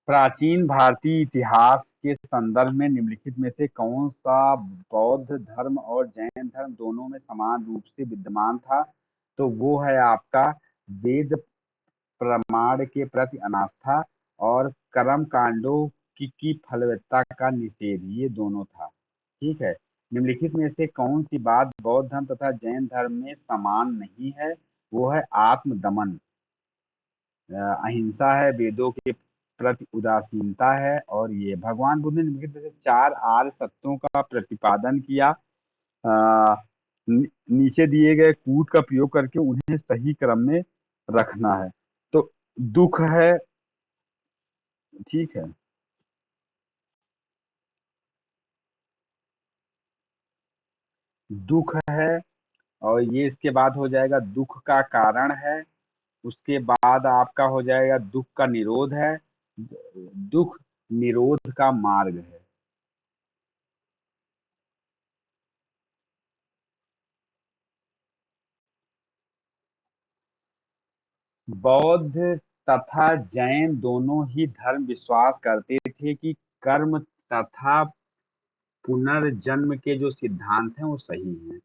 प्राचीन भारतीय इतिहास के संदर्भ में निम्नलिखित में से कौन सा बौद्ध धर्म और जैन धर्म दोनों में समान रूप से विद्यमान था? तो वो है आपका वेद प्रमाण के प्रति अनास्था और कर्म कांडों की फलवत्ता का निषेध, ये दोनों था। ठीक है। निम्नलिखित में से कौन सी बात बौद्ध धर्म तथा जैन धर्म में समान नहीं है? वो है आत्मदमन, अहिंसा है, वेदों के प्रति उदासीनता है, और ये भगवान बुद्ध ने निम्नलिखित में से 4 आर्य सत्यों का प्रतिपादन किया। अ, नीचे दिए गए कूट का प्रयोग करके उन्हें सही क्रम में रखना है। तो दुख है, ठीक है, दुख है, और ये इसके बाद हो जाएगा दुख का कारण है। उसके बाद आपका हो जाएगा दुख का निरोध है। दुख निरोध का मार्ग है। बौद्ध तथा जैन दोनों ही धर्म विश्वास करते थे कि कर्म तथा पुनर्जन्म के जो सिद्धांत हैं वो सही हैं।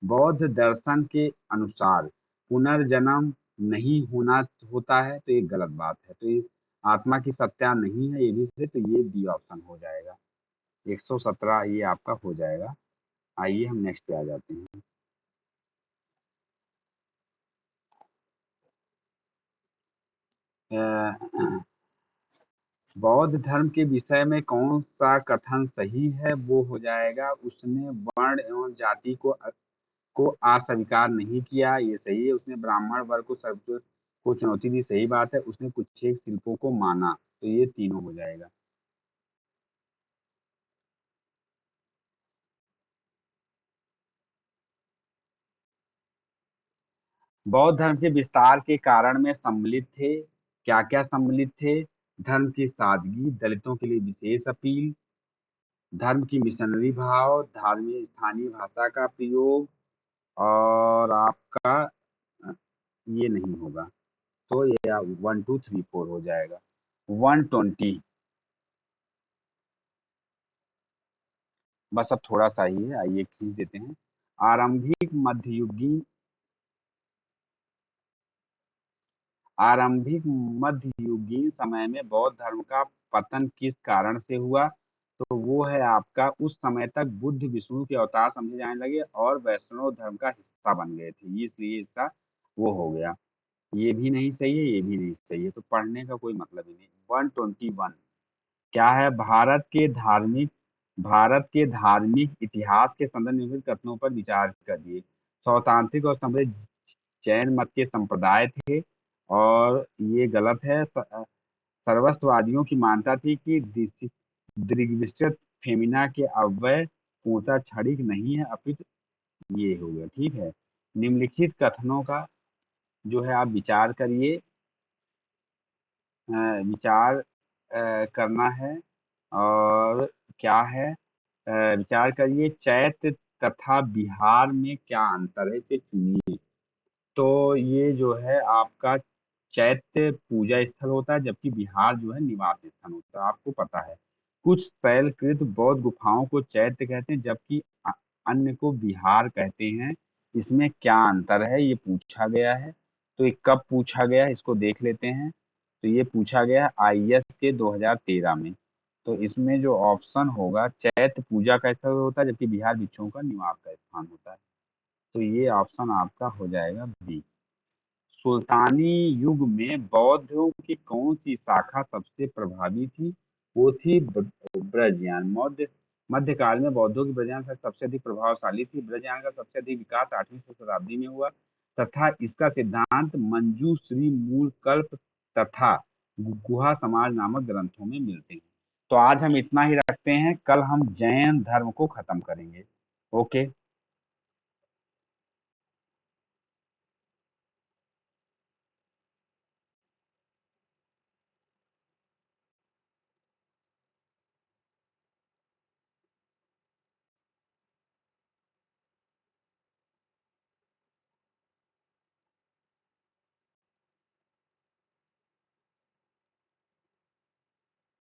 बौद्ध दर्शन के अनुसार पुनर्जन्म नहीं होना होता है, तो ये गलत बात है। तो ये आत्मा की सत्ता नहीं है, ये भी से, तो ये डी ऑप्शन हो जाएगा। 117 ये आपका हो जाएगा। आइए हम नेक्स्ट पे आ जाते हैं। अ, बौद्ध धर्म के विषय में कौन सा कथन सही है? वो हो जाएगा उसने वर्ण एवं जाति को अस्वीकार नहीं किया, ये सही है। उसने ब्राह्मण वर्ग को सर्वोच्च को चुनौती दी, सही बात है। उसने कुछ एक शिल्पों को माना, तो ये तीनों हो जाएगा। बौद्ध धर्म के विस्तार के कारण में सम्मिलित थे। क्या क्या सम्मिलित थे? धर्म की सादगी, दलितों के लिए विशेष अपील, धर्म की मिशनरी भाव, धार्मिक स्थानीय भाषा का प्रयोग, और आपका अ, ये नहीं होगा। तो ये 1 2 3 4 हो जाएगा। 120। बस अब थोड़ा सा ही है, आइए खींच देते हैं। आरंभिक मध्ययुगीन आरंभिक मध्ययुगीन समय में बौद्ध धर्म का पतन किस कारण से हुआ? तो वो है आपका उस समय तक बुद्ध विष्णु के अवतार समझे जाने लगे और वैष्णव धर्म का हिस्सा बन गए थे, इसलिए इसका वो हो गया। ये भी नहीं सही है, ये भी नहीं सही है, तो पढ़ने का कोई मतलब ही नहीं। 121 क्या है? भारत के धार्मिक इतिहास के संदर्भ में निम्नलिखित कथनों पर विचार करिए। सौतांत्रिक और समृद्ध जैन मत के संप्रदाय थे, और ये गलत है। सर्वस्ववादियों की मान्यता थी कि दृग्विषय फेमिना के अव्यय पूर्णतः क्षणिक नहीं है, अपितु ये हो गया। ठीक है, निम्नलिखित कथनों का जो है आप विचार करिए। विचार करना है। और क्या है? विचार करिए, चैत्र तथा बिहार में क्या अंतर है, इसे चुनिए। तो ये जो है आपका चैत्य पूजा स्थल होता है, जबकि बिहार जो है निवास स्थान होता है, आपको पता है। कुछ शैलकृत बौद्ध गुफाओं को चैत्य कहते हैं, जबकि अन्य को बिहार कहते हैं। इसमें क्या अंतर है, ये पूछा गया है। तो ये कब पूछा गया है, इसको देख लेते हैं। तो ये पूछा गया है आईएएस के 2013 में। तो इसमें जो ऑप्शन होगा, चैत्य पूजा का स्थल होता है, जबकि बिहार भिक्षुओं का निवास का स्थान होता है। तो ये ऑप्शन आपका हो जाएगा बी। सुल्तानी युग में बौद्धों की कौन सी शाखा सबसे प्रभावी थी? वो थी ब्रजयान। मध्यकाल में बौद्धों की ब्रजयान शाखा सबसे अधिक प्रभावशाली थी। ब्रजयान का सबसे अधिक विकास 8वीं शताब्दी में हुआ, तथा इसका सिद्धांत मंजूश्री, मूलकल्प तथा गुहा समाज नामक ग्रंथों में मिलते हैं। तो आज हम इतना ही रखते हैं, कल हम जैन धर्म को खत्म करेंगे। ओके।